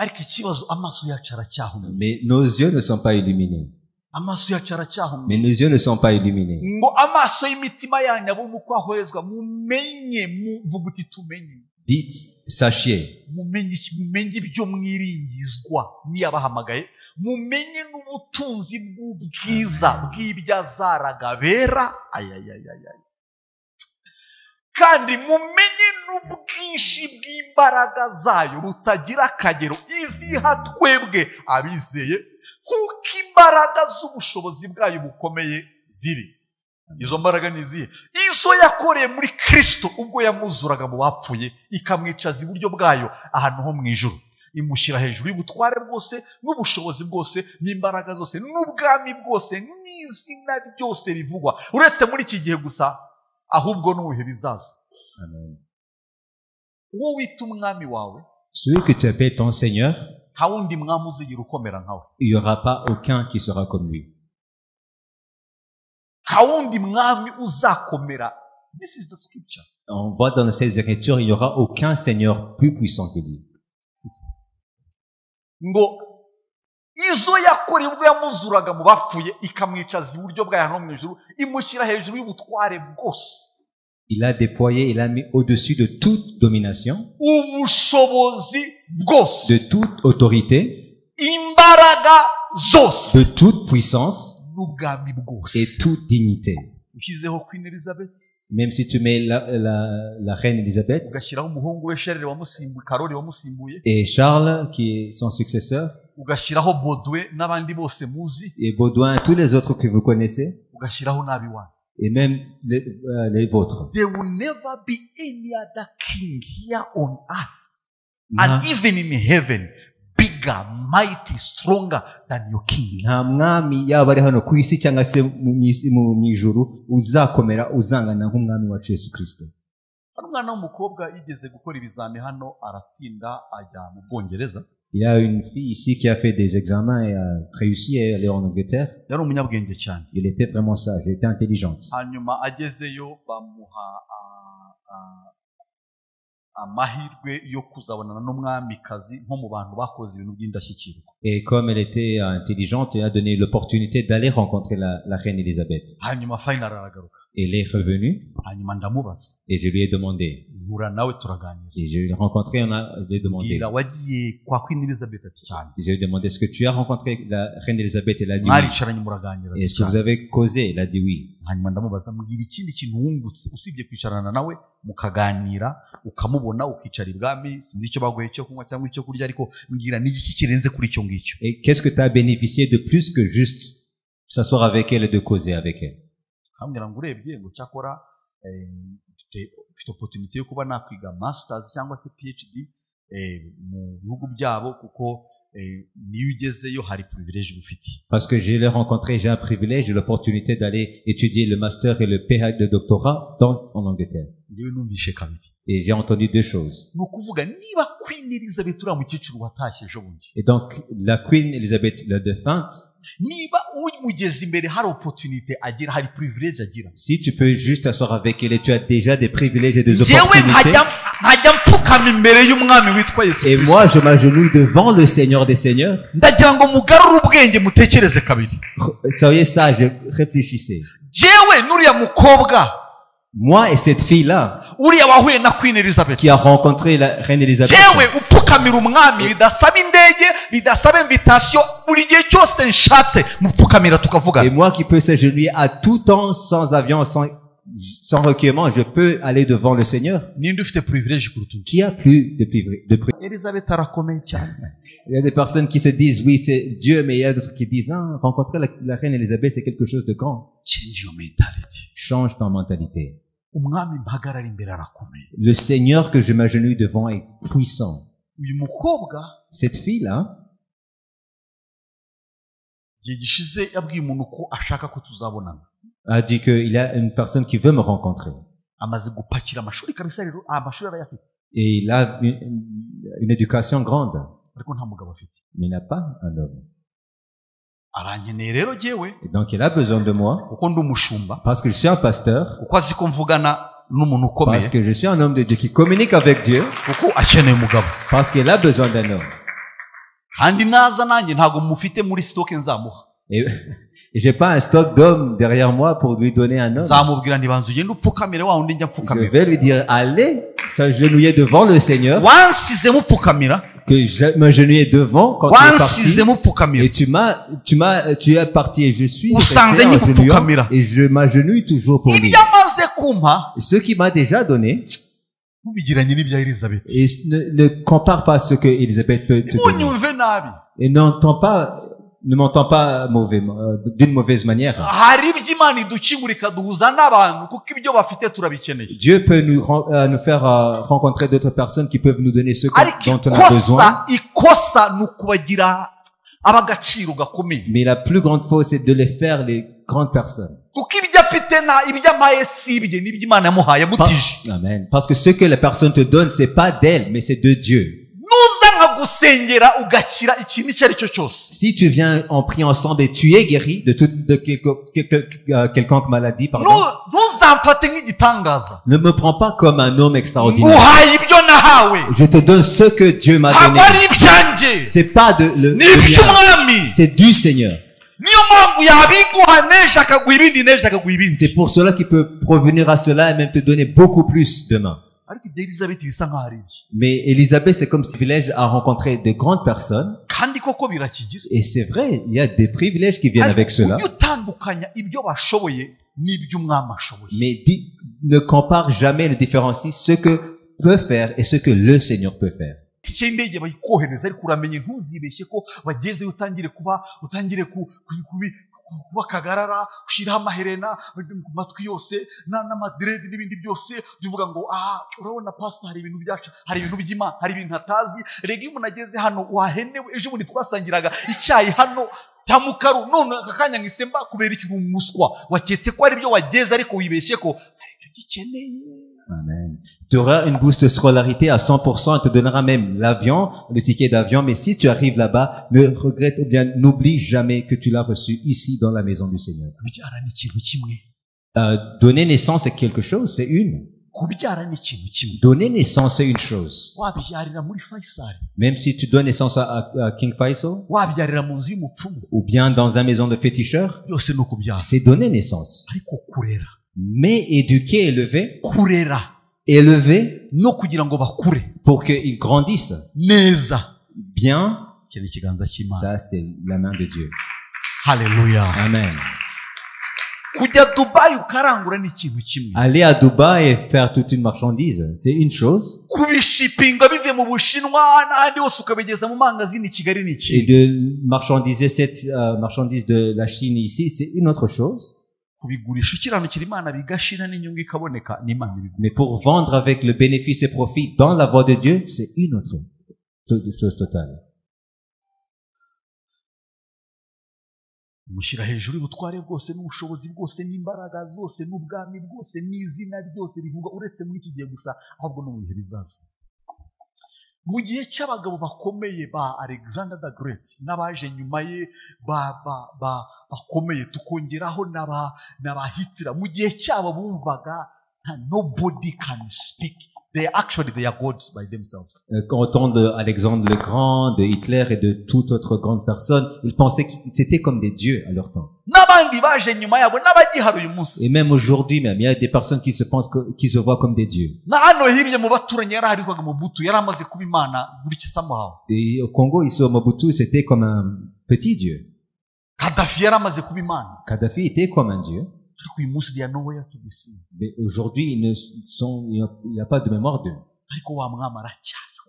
Mais nos yeux ne sont pas illuminés. Mais nos yeux ne sont pas illuminés. Dites, sachez. Kandi mumenye n'ubwinshi bw'imbaraga zayo butagira akagero iziha twebwe abizeye kuko imbaraga z'ubushobozi bwayo bukomeye ziri. Izo mbaraga ni izihe? Izo yakoreye muri Kristo ubwo yamuzuraga mu bapfuye ikamwicaza iburyo bwayo ahantu ho mu ijuru, imushyira hejuru y'ubutware bwose n'ubushobozi bwose n'imbaraga zose n'ubwami bwose n'izina ryose rivugwa uretse muri iki gihe gusa ahubwo n'ubuhe bizaza. Amen. Uwo wita umwami wawe, Celui que tu appelles ton Seigneur, nta wundi mwami uzigira ukomera nkawe. il n'y aura pas aucun qui sera comme lui. Nta wundi mwami uzakomera. This is the scripture. On voit dans ces Écritures, il n'y aura aucun Seigneur plus puissant que lui. Ngo izo yakora ubwo yamuzuraga mu bapfuye ikamwicaza iburyo bwayo no mu ijuru imushyira hejuru y'ubutware bwose. Il a déployé, il a mis au-dessus de toute domination, ubushobozi bwose, de toute autorité, imbaraga zose, de toute puissance n'ubwami bwose, et toute dignité. ushyizeho Queen Elizabeth, Même si tu mets la reine Elisabeth ugashyiraho umuhungu we Charles wamusimbuye, Karoli wamusimbuye, et Charles qui est son successeur, ugashyiraho Baudouin n'abandi bose muzi, et Baudouin, tous les autres que vous connaissez, ugashyiraho n'abiwanyu. et même les vôtres. There will never be any other king here on earth and even in heaven bigger, mighty, stronger than your king. Nta mwami yaba ari hano ku isi cyangwa se mu ijuru uzakomera uzangana nk'umwami wacu Yesu Kristo. Hari umwana w'umukobwa yigeze gukora ibizami hano aratsinda ajya mu Bwongereza. Il y a une fille ici qui a fait des examens et a réussi à aller en Angleterre. Yari umunyabwenge cyane. Elle était vraiment sage, elle était intelligente. Hanyuma agezeyo bamuha amahirwe yo kuzabonana n'umwamikazi nko mu bantu bakoze ibintu by'indashyikirwa. Et comme elle était intelligente, elle a donné l'opportunité d'aller rencontrer la reine Elisabeth. Hanyuma final aragaruka. Elle est revenue. Hanyuma ndamubaza. Et je lui ai demandé. Nkura nawe turaganira. Et je l'ai rencontré, je lui ai demandé. Mbwira wagiye kwa Queen Elizabeth ati cyane. Je lui ai demandé, est-ce que tu as rencontré la reine Elisabeth? Elle a dit mwaricaranye muraganira. oui. Est-ce que vous avez causé? Elle a dit oui. Hanyuma ndamubaza mbwira ikindi kintu wungutse usibye kwicarana nawe mukaganira ukamubona ukicara ibwami sinzi icyo baguye cyo kunywa cyangwa icyo kurya ariko mbwira n'iki kirenze kuri icyo ngicyo. Et qu'est-ce que tu as bénéficié de plus que juste s'asseoir avec elle et de causer avec elle? Hambwira ngo urebye ngo cyakora mfite opportunité yo kuba nakwiga masters cyangwa se PhD mu bihugu byabo kuko niyo ugezeyo hari privilege bufite. Parce que je l'ai rencontré, j'ai un privilège, j'ai l'opportunité d'aller étudier le master et le PhD, le doctorat en Angleterre. Ndiwe numvishe kabiri. Et j'ai entendu deux choses. Nukuvuga niba Queen Elizabeth uriya mukecuru watashye ejo bundi. Et donc la Queen Elizabeth, la défunte, niba umugeze imbere hari opportunité agira, hari privilege agira. Si tu peux juste t'asseoir avec elle et tu as déjà des privilèges et des opportunités. Et moi je m'agenouille devant le Seigneur des Seigneurs. Soyez sage, réfléchissez. Moi et cette fille-là qui a rencontré la reine Elisabeth. Et moi qui peux s'agenouiller à tout temps, sans avion, sans recueillement, je peux aller devant le Seigneur. Qui a plus de privilèges? Il y a des personnes qui se disent oui c'est Dieu, mais il y a d'autres qui disent ah, rencontrer la reine Elisabeth c'est quelque chose de grand. Change ton mentalité. Le Seigneur que je m'agenouille devant est puissant. Cette fille-là, a dit qu'il y a une personne qui veut me rencontrer. Et il a une éducation grande. Mais il n'a pas un homme. Et donc il a besoin de moi. Parce que je suis un pasteur. Parce que je suis un homme de Dieu qui communique avec Dieu. Parce qu'il a besoin d'un homme. Et j'ai pas un stock d'hommes derrière moi pour lui donner un homme. Je vais lui dire, allez s'agenouiller devant le Seigneur. Que je m'agenouillais devant quand tu es parti. Et tu es parti et je suis resté en et je m'agenouille toujours pour lui. Et ce qu'il m'a déjà donné, et ne compare pas ce que Elisabeth peut te donner. Et ne m'entends pas mauvais, d'une mauvaise manière. Dieu peut nous faire rencontrer d'autres personnes qui peuvent nous donner ce dont on a besoin. Mais la plus grande faute, c'est de les faire les grandes personnes. Amen. Parce que ce que la personne te donne, c'est pas d'elle, mais c'est de Dieu. Si tu viens en priant ensemble et tu es guéri de quelconque maladie, pardon, ne me prends pas comme un homme extraordinaire. Je te donne ce que Dieu m'a donné. C'est pas de mien, c'est du Seigneur. C'est pour cela qu'il peut provenir à cela et même te donner beaucoup plus demain. Mais Élisabeth, c'est comme ce privilège à rencontrer de grandes personnes. Et c'est vrai, il y a des privilèges qui viennent avec cela. Mais ne compare jamais, ne différencie ce que peut faire et ce que le Seigneur peut faire. Kagarara ushiraho amaherena ku matwi yose n'amadiredi n'ibindi byose bivuga ngo urabona pastor hari ibintu byacu hari ibintu by'Imana hari ibintu atazi rega iyo umuntu ageze hano wahenewe ejo bundi twasangiraga icyayi hano tamukaru none akakanya ngisemba kubera ikintu umuswa waketse ko ari byo wageze ariko wibeshye ko hari ibyo gikeneye. Amen. Tu auras une bourse de scolarité à 100%, on te donnera même l'avion, le ticket d'avion, mais si tu arrives là-bas, ne regrette ou bien n'oublie jamais que tu l'as reçu ici dans la maison du Seigneur. Donner naissance c'est quelque chose, c'est une. Donner naissance c'est une chose. Même si tu donnes naissance à King Faisal, ou bien dans une maison de féticheurs, c'est donner naissance. Mais éduquer, élever, pour qu'ils grandissent bien, ça c'est la main de Dieu. Alléluia. Amen. Aller à Dubaï et faire toute une marchandise, c'est une chose. Et de marchandiser cette marchandise de la Chine ici, c'est une autre chose. Mais pour vendre avec le bénéfice et profit dans la voie de Dieu, c'est une autre chose totale. Mu gihe cy'abagabo bakomeye ba Alexander the Great n'abaje nyuma ye bakomeye tukongeraho n'aba Hitler mu gihe cyabo bumvaga nobody can speak. They are gods by themselves. Quand on entend de Alexandre le Grand, de Hitler et de toute autre grande personne, ils pensaient qu'ils étaient comme des dieux à leur temps. Et même aujourd'hui même, il y a des personnes qui se voient comme des dieux. Et au Congo, ici au Mobutu, c'était comme un petit dieu. Kadhafi était comme un dieu. Mais aujourd'hui, il n'y a pas de mémoire d'eux.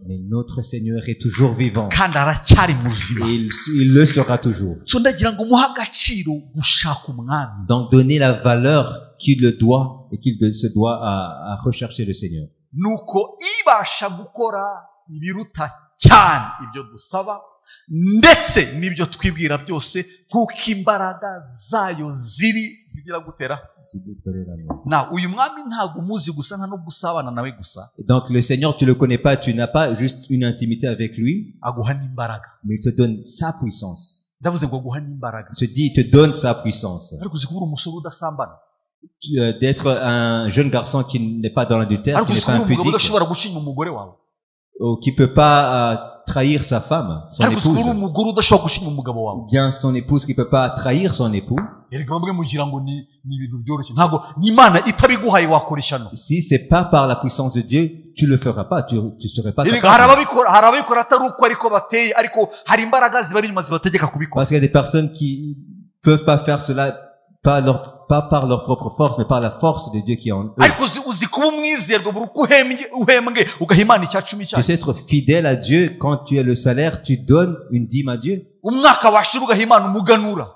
Mais notre Seigneur est toujours vivant. Et il le sera toujours. Donc, donner la valeur qu'il le doit et qu'il se doit à rechercher le Seigneur. ndetse n'ibyo twibwira byose kuko imbaraga zayo zigira gutera na uyu mwami ntago umuzi gusa nta no gusabana nawe gusa. Donc le Seigneur, tu le connais pas, tu n'as pas juste une intimité avec lui, mais il te donne sa puissance. ndavuze ngo guha n'imbaraga, je dis, il te donne sa puissance. ariko uzikubura umusoro udasambana, d'être un jeune garçon qui n'est pas dans l'adultère, qui n'est pas impudique, ou qui peut pas trahir sa femme, son épouse, ou bien son épouse qui peut pas trahir son époux. Si c'est pas par la puissance de Dieu, tu le feras pas, tu serais pas capable. Parce qu'il y a des personnes qui peuvent pas faire cela pas par leur propre force, mais par la force de Dieu qui est en eux. Tu sais être fidèle à Dieu, quand tu as le salaire, tu donnes une dîme à Dieu.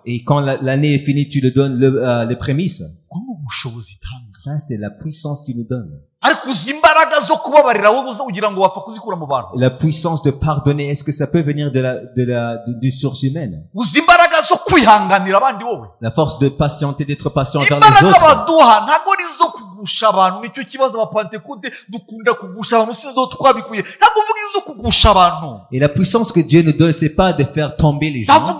Et quand l'année est finie, tu le donnes les prémices. Ça, c'est la puissance qu'il nous donne. La puissance de pardonner, est-ce que ça peut venir d'une source humaine? La force de patienter, d'être patient envers les autres. Et la puissance que Dieu nous donne, c'est pas de faire tomber les gens.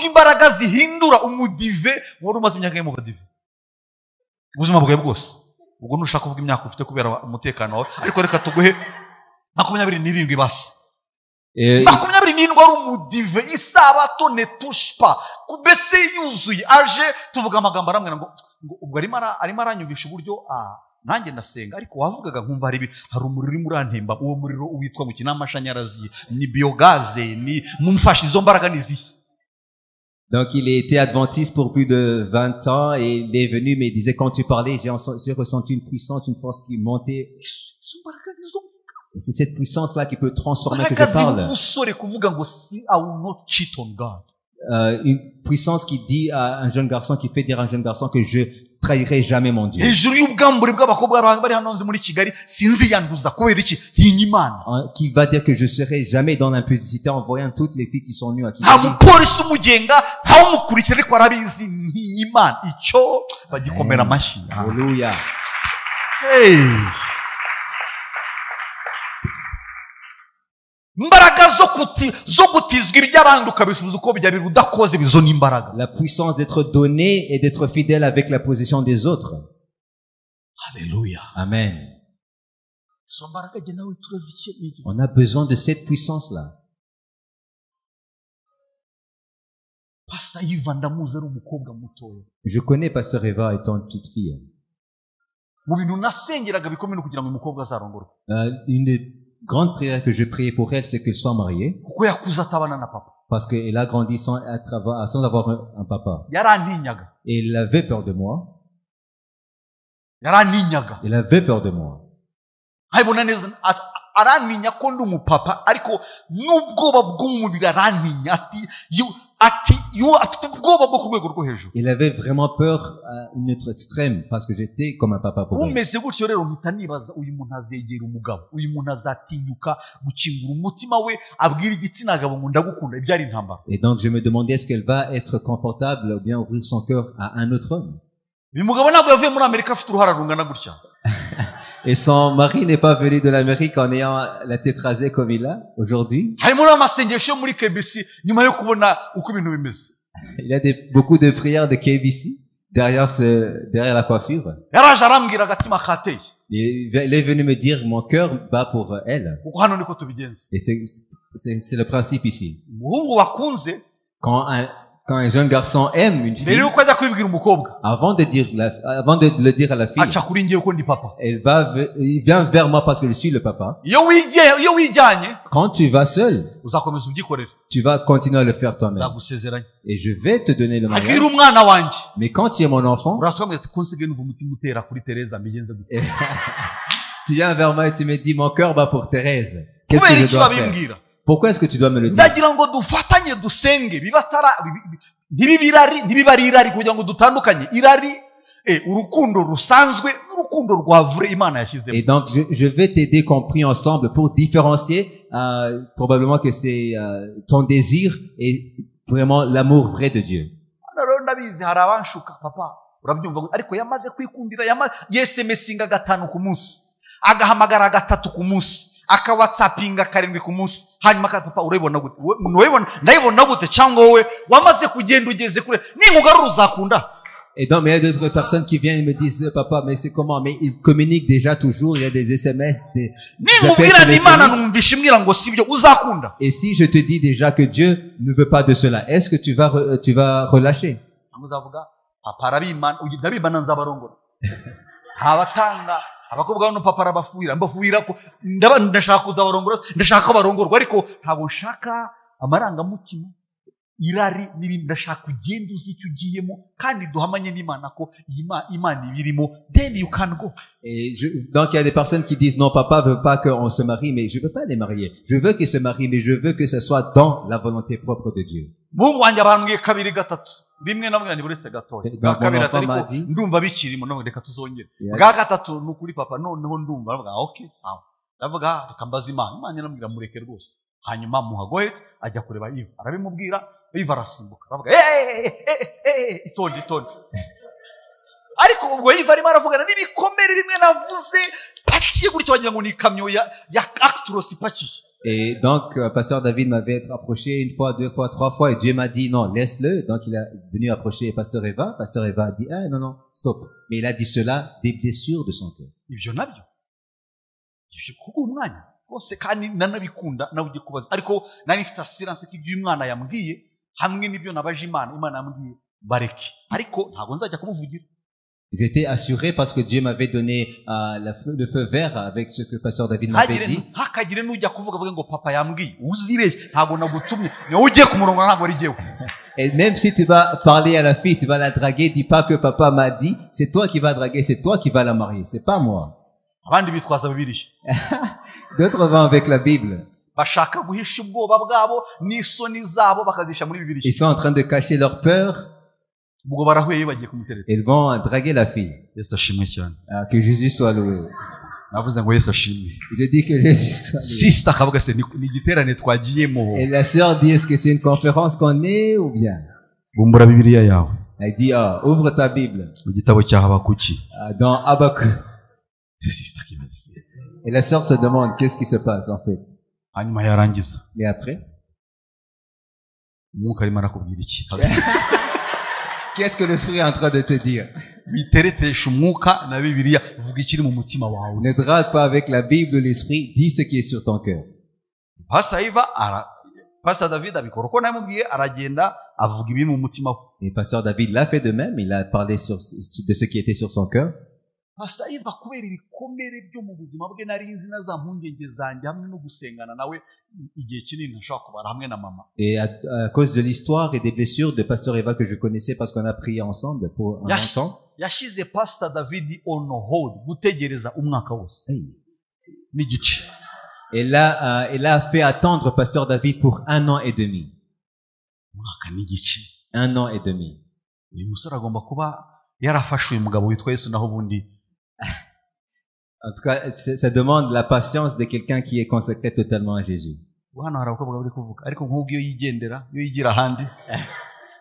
Ubwo nushaka kuvuga imyaka ufite kubera umutekano wawe ariko reka tuguhe 27 basi 27 ari umudive isabato ne tushpa kubese yuzuye aje tuvuga amagambo aramwe ngo ubwo arimo aranyumvisha uburyo nanjye ndasenga ariko wavugaga nkumva hari umuriro uri murantemba uwo muriro ubitwa mu kinamashanyarazi ni biogaze ni mumfasha izo mbaraga nizihe. Donc il était adventiste pour plus de 20 ans et il est venu mais il disait quand tu parlais j'ai ressenti une puissance, une force qui montait. Et c'est cette puissance là qui peut transformer que je parle. Une puissance qui dit à un jeune garçon, qui fait dire à un jeune garçon que je trahirai jamais mon Dieu. Qui va dire que je serai jamais dans l'impudicité en voyant toutes les filles qui sont nues à Kigali. Alléluia. La puissance d'être donné et d'être fidèle avec la position des autres. Alléluia. Amen. On a besoin de cette puissance-là. Je connais Pasteur Eva étant une petite fille. Une des grande prière que je priais pour elle, c'est qu'elle soit mariée. Parce qu'elle a grandi sans avoir un papa. Et elle avait peur de moi. Elle avait peur de moi. Il avait vraiment peur à une autre extrême parce que j'étais comme un papa pour elle. Et donc je me demandais est-ce qu'elle va être confortable ou bien ouvrir son cœur à un autre homme. Et son mari n'est pas venu de l'Amérique en ayant la tête rasée comme il a aujourd'hui. Il y a beaucoup de prières de KBC derrière la coiffure. Il est venu me dire mon cœur bat pour elle. Et c'est le principe ici. Quand un jeune garçon aime une fille, avant de le dire à la fille, il vient vers moi parce que je suis le papa. Quand tu vas seul, tu vas continuer à le faire toi-même. Et je vais te donner le mariage. Mais quand tu es mon enfant, tu viens vers moi et tu me dis mon cœur bat pour Thérèse. Qu'est-ce que je dois faire? Pourquoi est-ce que tu dois me le dire? Et donc je vais t'aider compris ensemble pour différencier probablement que c'est ton désir et vraiment l'amour vrai de Dieu. akawatsappinga karindwi ku munsi hanyuma papa urabibona gute ndabibona gute cyangwa wowe wamaze kugenda ugeze kure ninkugarura uzakunda. Et donc, mais il y a d'autres personnes qui viennent et me disent, papa, mais c'est comment? Mais ils communiquent déjà toujours, il y a des SMS, des appels téléphoniques. Et si je te dis déjà que Dieu ne veut pas de cela, est-ce que tu vas relâcher? abakobwa bano papa arabafuira mbafuira ko ndashaka kuzabarongora ndashaka barongorwa ariko ntabwo nshaka amaranga mutima. irari n'ibindi ndashaka ugenda uzi icyo ugiyemo kandi duhamanye n'Imana ko Imana ibirimo, then you can go. Et donc il y a des personnes qui disent non, papa veut pas qu'on se marie, mais je veux pas les marier. Je veux qu'ils se marient, mais je veux que ce soit dans la volonté propre de Dieu. Mungu wanjye abambwiye kabiri gatatu bimwe namwe ni buretse gatoya bwa kabiri ariko ndumva bikirimo none reka tuzongere bwa gatatu n'ukuri papa noneho ndumva avuga okay sawa ndavuga reka mbaza Imana yanambwira mureke rwose hanyuma muhagoye ajya kureba Eva arabimubwira Eva arasimbuka aravuga itonde ariko ubwo Eva arimo aravugana n'ibikomere bimwe navuze pakiye gutyo wagira ngo ni ikamyo ya Actros ipakiye. Et donc, pasteur David m'avait approché une fois, deux fois, trois fois, et Dieu m'a dit non, laisse-le. Donc, il est venu approcher pasteur Eva. Pasteur Eva a dit, ah, non, stop. Mais il a dit cela des blessures de son cœur. Ibyo nabyo. Ibyo kuba umwanya. Bose kandi nanabikunda nawe ugiye kubaza. Ariko nari mfite assurance ko ibyo umwana yambwiye hamwe n'ibyo nabaje Imana yambwiye bareke. Ariko ntago nzajya kumuvugira. J'étais assuré parce que Dieu m'avait donné le feu vert avec ce que pasteur David m'avait dit. Hakagire n'ujya kuvuga vuga ngo papa yambwiye uzibeshye ntago nagutumye ni ugiye kumurongo ntago ari jewe. Et même si tu vas parler à la fille, tu vas la draguer, dis pas que papa m'a dit, c'est toi qui vas draguer, c'est toi qui vas la marier, c'est pas moi. Abandi bitwaza Bibiliya. D'autres vont avec la Bible. Bashaka guhisha ubwoba bwabo n'isoni zabo bakazisha muri Bibiliya. Ils sont en train de cacher leur peur. Ils vont draguer la fille. Que Jésus soit loué. Je dis que Jésus soit loué. Et la sœur dit, est-ce que c'est une conférence qu'on est ou bien? Elle dit, ouvre ta Bible. Dans Habakkuk. Et la sœur se demande, qu'est-ce qui se passe en fait? Et après? Qu'est-ce que le Esprit est en train de te dire? Ne drague pas avec la Bible ou l'Esprit, dis ce qui est sur ton cœur. Et pasteur David l'a fait de même, il a parlé de ce qui était sur son cœur. Et à cause de l'histoire et des blessures de pasteur Eva que je connaissais parce qu'on a prié ensemble pour un temps. Et là, il a fait attendre pasteur David pour 1 an et demi. 1 an et demi. En tout cas, ça demande la patience de quelqu'un qui est consacré totalement à Jésus. Il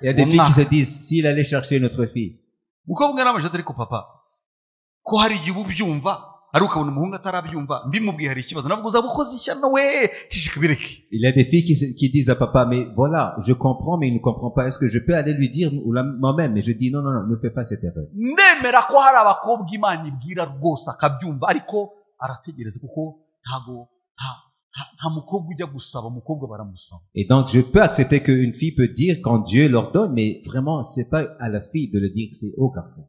y a des filles qui se disent, s'il allait chercher une autre fille. Il y a des filles qui disent à papa, mais voilà, je comprends, mais il ne comprend pas. Est-ce que je peux aller lui dire moi-même? Mais je dis, non, ne fais pas cette erreur. Et donc, je peux accepter qu'une fille peut dire quand Dieu leur donne, mais vraiment, c'est pas à la fille de le dire, c'est au garçon.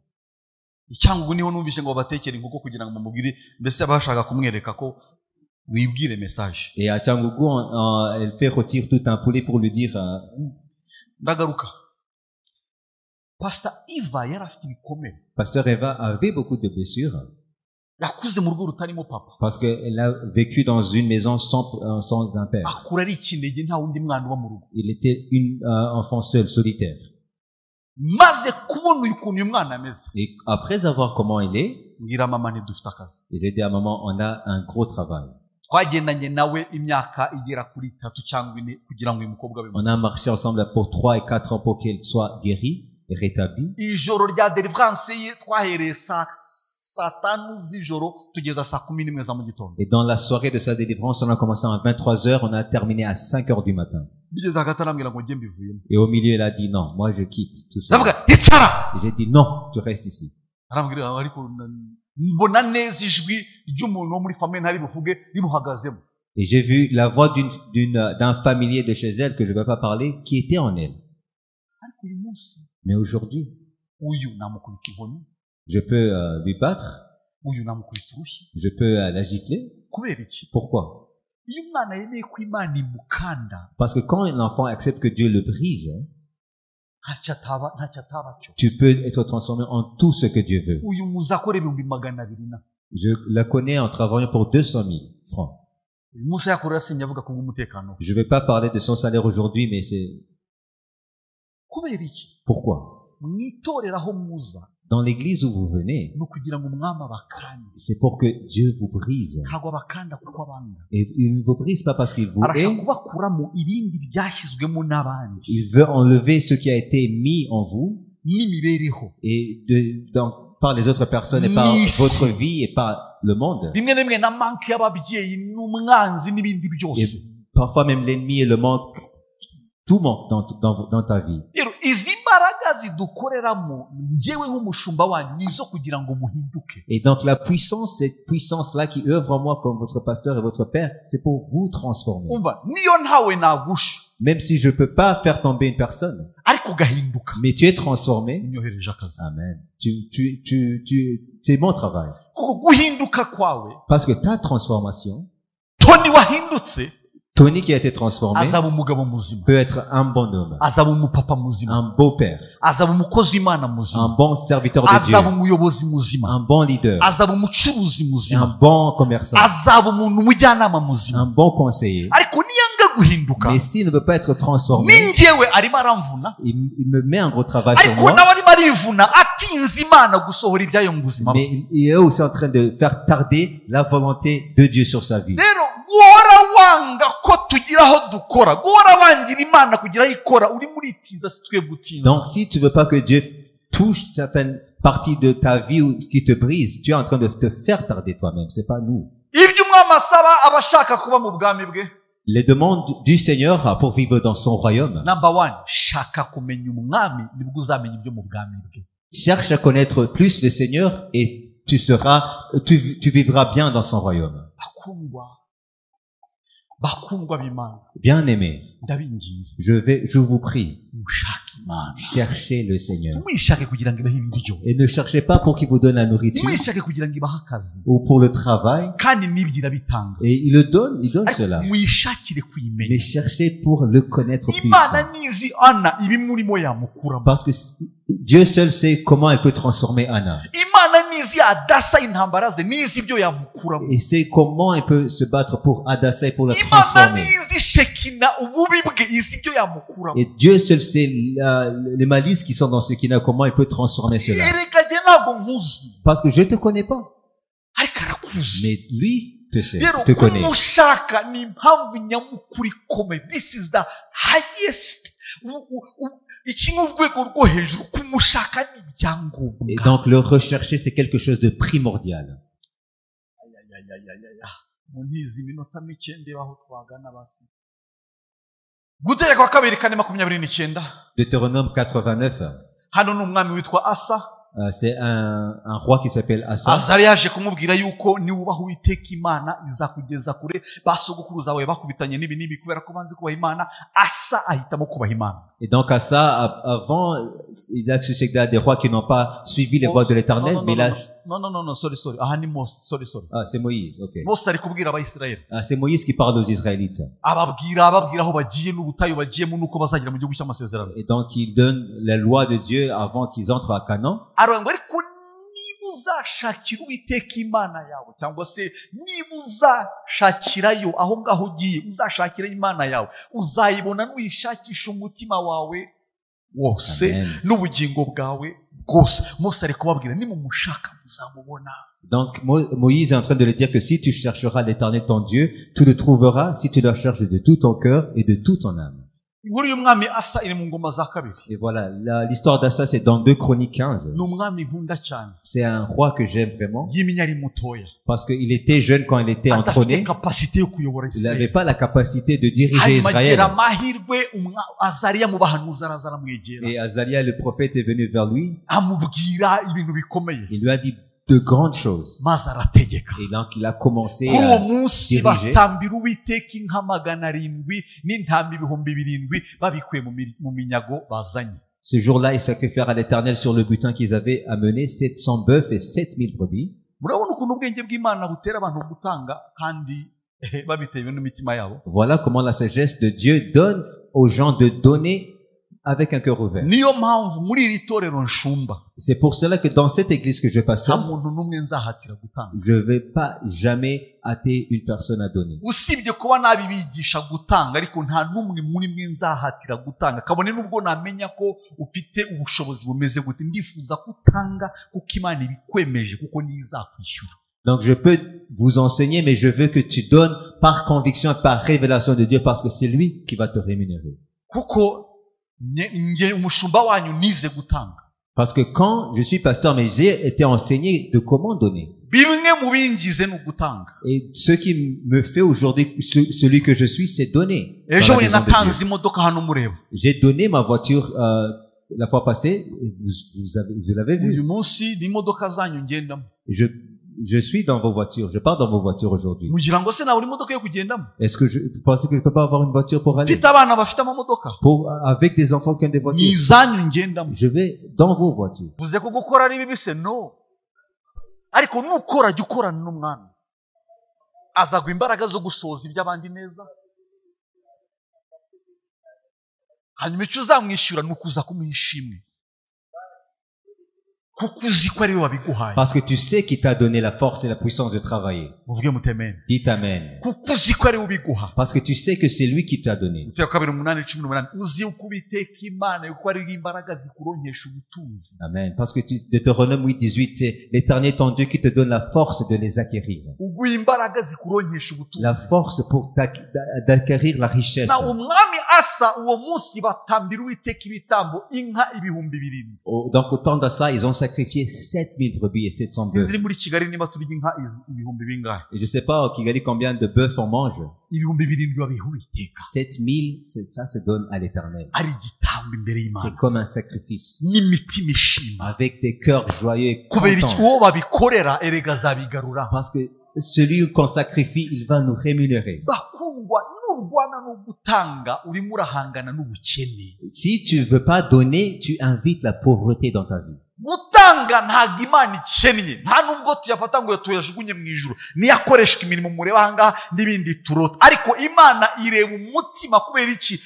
Et à Tchangougou, elle fait retirer tout un poulet pour lui dire Pasteur Eva avait beaucoup de blessures parce qu'elle a vécu dans une maison sans un père. Il était une enfant seule, solitaire. Et après avoir comment il est, j'ai dit à maman, on a un gros travail. On a marché ensemble pour 3 et 4 ans pour qu'elle soit guérie et rétablie. Et dans la soirée de sa délivrance, on a commencé à 23h, on a terminé à 5h du matin. Et au milieu, il a dit non, moi je quitte tout ça. Et j'ai dit non, tu restes ici. Et j'ai vu la voix d'un familier de chez elle que je ne vais pas parler, qui était en elle. Mais aujourd'hui, je peux lui battre. Je peux la gifler. Pourquoi? Parce que quand un enfant accepte que Dieu le brise, tu peux être transformé en tout ce que Dieu veut. Je la connais en travaillant pour 200 000 francs. Je ne vais pas parler de son salaire aujourd'hui, mais c'est... Pourquoi? Dans l'église où vous venez, c'est pour que Dieu vous brise. Et il ne vous brise pas parce qu'il vous hait. Il veut enlever ce qui a été mis en vous et par les autres personnes et par votre vie et par le monde. Et parfois même l'ennemi et le manque, tout manque dans ta vie. Et donc la puissance, cette puissance-là qui œuvre en moi comme votre pasteur et votre père, c'est pour vous transformer. Même si je ne peux pas faire tomber une personne, mais tu es transformé. Amen. C'est mon travail. Parce que ta transformation, Tony qui a été transformé peut être un bon homme, un beau père, un bon serviteur de Dieu, un bon leader, un bon commerçant, un bon conseiller. Mais s'il ne veut pas être transformé, il me met un gros travail sur moi. Mais il est aussi en train de faire tarder la volonté de Dieu sur sa vie. Donc si tu veux pas que Dieu touche certaines parties de ta vie qui te brisent, tu es en train de te faire tarder toi-même, c'est pas nous. Les demandes du Seigneur pour vivre dans son royaume. Cherche à connaître plus le Seigneur et tu vivras bien dans son royaume. Bien aimé, je vous prie, cherchez le Seigneur. Et ne cherchez pas pour qu'il vous donne la nourriture ou pour le travail. Et il donne cela. Mais cherchez pour le connaître plus. Parce que Dieu seul sait comment elle peut transformer Anna. Et c'est comment elle peut se battre pour Adassa et pour la transformer. Et Dieu seul sait les malices qui sont dans ce Shekinah, comment il peut transformer cela. Parce que je ne te connais pas. Mais lui te connaît. This is the highest. Et donc le rechercher, c'est quelque chose de primordial. Deutéronome 89. C'est un roi qui s'appelle Asa. Et donc Asa, avant, il a succédé à des rois qui n'ont pas suivi les voies de l'Éternel, mais là... Non, sorry. Ah, c'est Moïse, ok. Ah, c'est Moïse qui parle aux Israélites. Et donc il donne la loi de Dieu avant qu'ils entrent à Canaan. Donc Moïse est en train de le dire que si tu chercheras l'Éternel ton Dieu, tu le trouveras si tu le cherches de tout ton cœur et de toute ton âme. Et voilà, l'histoire d'Asa, c'est dans 2 Chroniques 15. C'est un roi que j'aime vraiment. Parce qu'il était jeune quand il était entronné. Il n'avait pas la capacité de diriger Israël. Et Azaria, le prophète, est venu vers lui. Il lui a dit de grandes choses. Et donc il a commencé à diriger. Ce jour-là, ils sacrifièrent à l'Éternel sur le butin qu'ils avaient amené 700 bœufs et 7000 brebis. Voilà comment la sagesse de Dieu donne aux gens de donner avec un cœur ouvert. C'est pour cela que dans cette église que je pasteur, je ne vais pas jamais hâter une personne à donner. Donc je peux vous enseigner, mais je veux que tu donnes par conviction, par révélation de Dieu, parce que c'est lui qui va te rémunérer. Parce que quand je suis pasteur, mais j'ai été enseigné de comment donner. Et ce qui me fait aujourd'hui celui que je suis, c'est donner. J'ai donné ma voiture la fois passée, vous l'avez vu. Je suis dans vos voitures, je pars dans vos voitures aujourd'hui. Est-ce que vous pensez que je peux pas avoir une voiture pour aller? Avec des enfants qui ont des voitures. Je vais dans vos voitures. Parce que tu sais qu'il t'a donné la force et la puissance de travailler. Dites Amen. Parce que tu sais que c'est lui qui t'a donné. Amen. Parce que Deutéronome 8:18, c'est l'Éternel ton Dieu qui te donne la force de les acquérir. La force pour d'acquérir la richesse. Donc au temps d'Asa, ils ont sacrifié 7000 brebis et 700 bœufs. Et je sais pas au Kigali combien de bœufs on mange. 7000, ça se donne à l'Éternel. C'est comme un sacrifice. Avec des cœurs joyeux et contents. Parce que celui qu'on sacrifie, il va nous rémunérer. Si tu veux pas donner, tu invites la pauvreté dans ta vie. gutanga ntabwo Imana ikennye, nta nubwo tuyafata ngo tuyajugunye mu ijuru, niyo akoreshwa imirimo mureba ahangaha n'ibindi turota, ariko Imana ireba umutima. Kubera iki?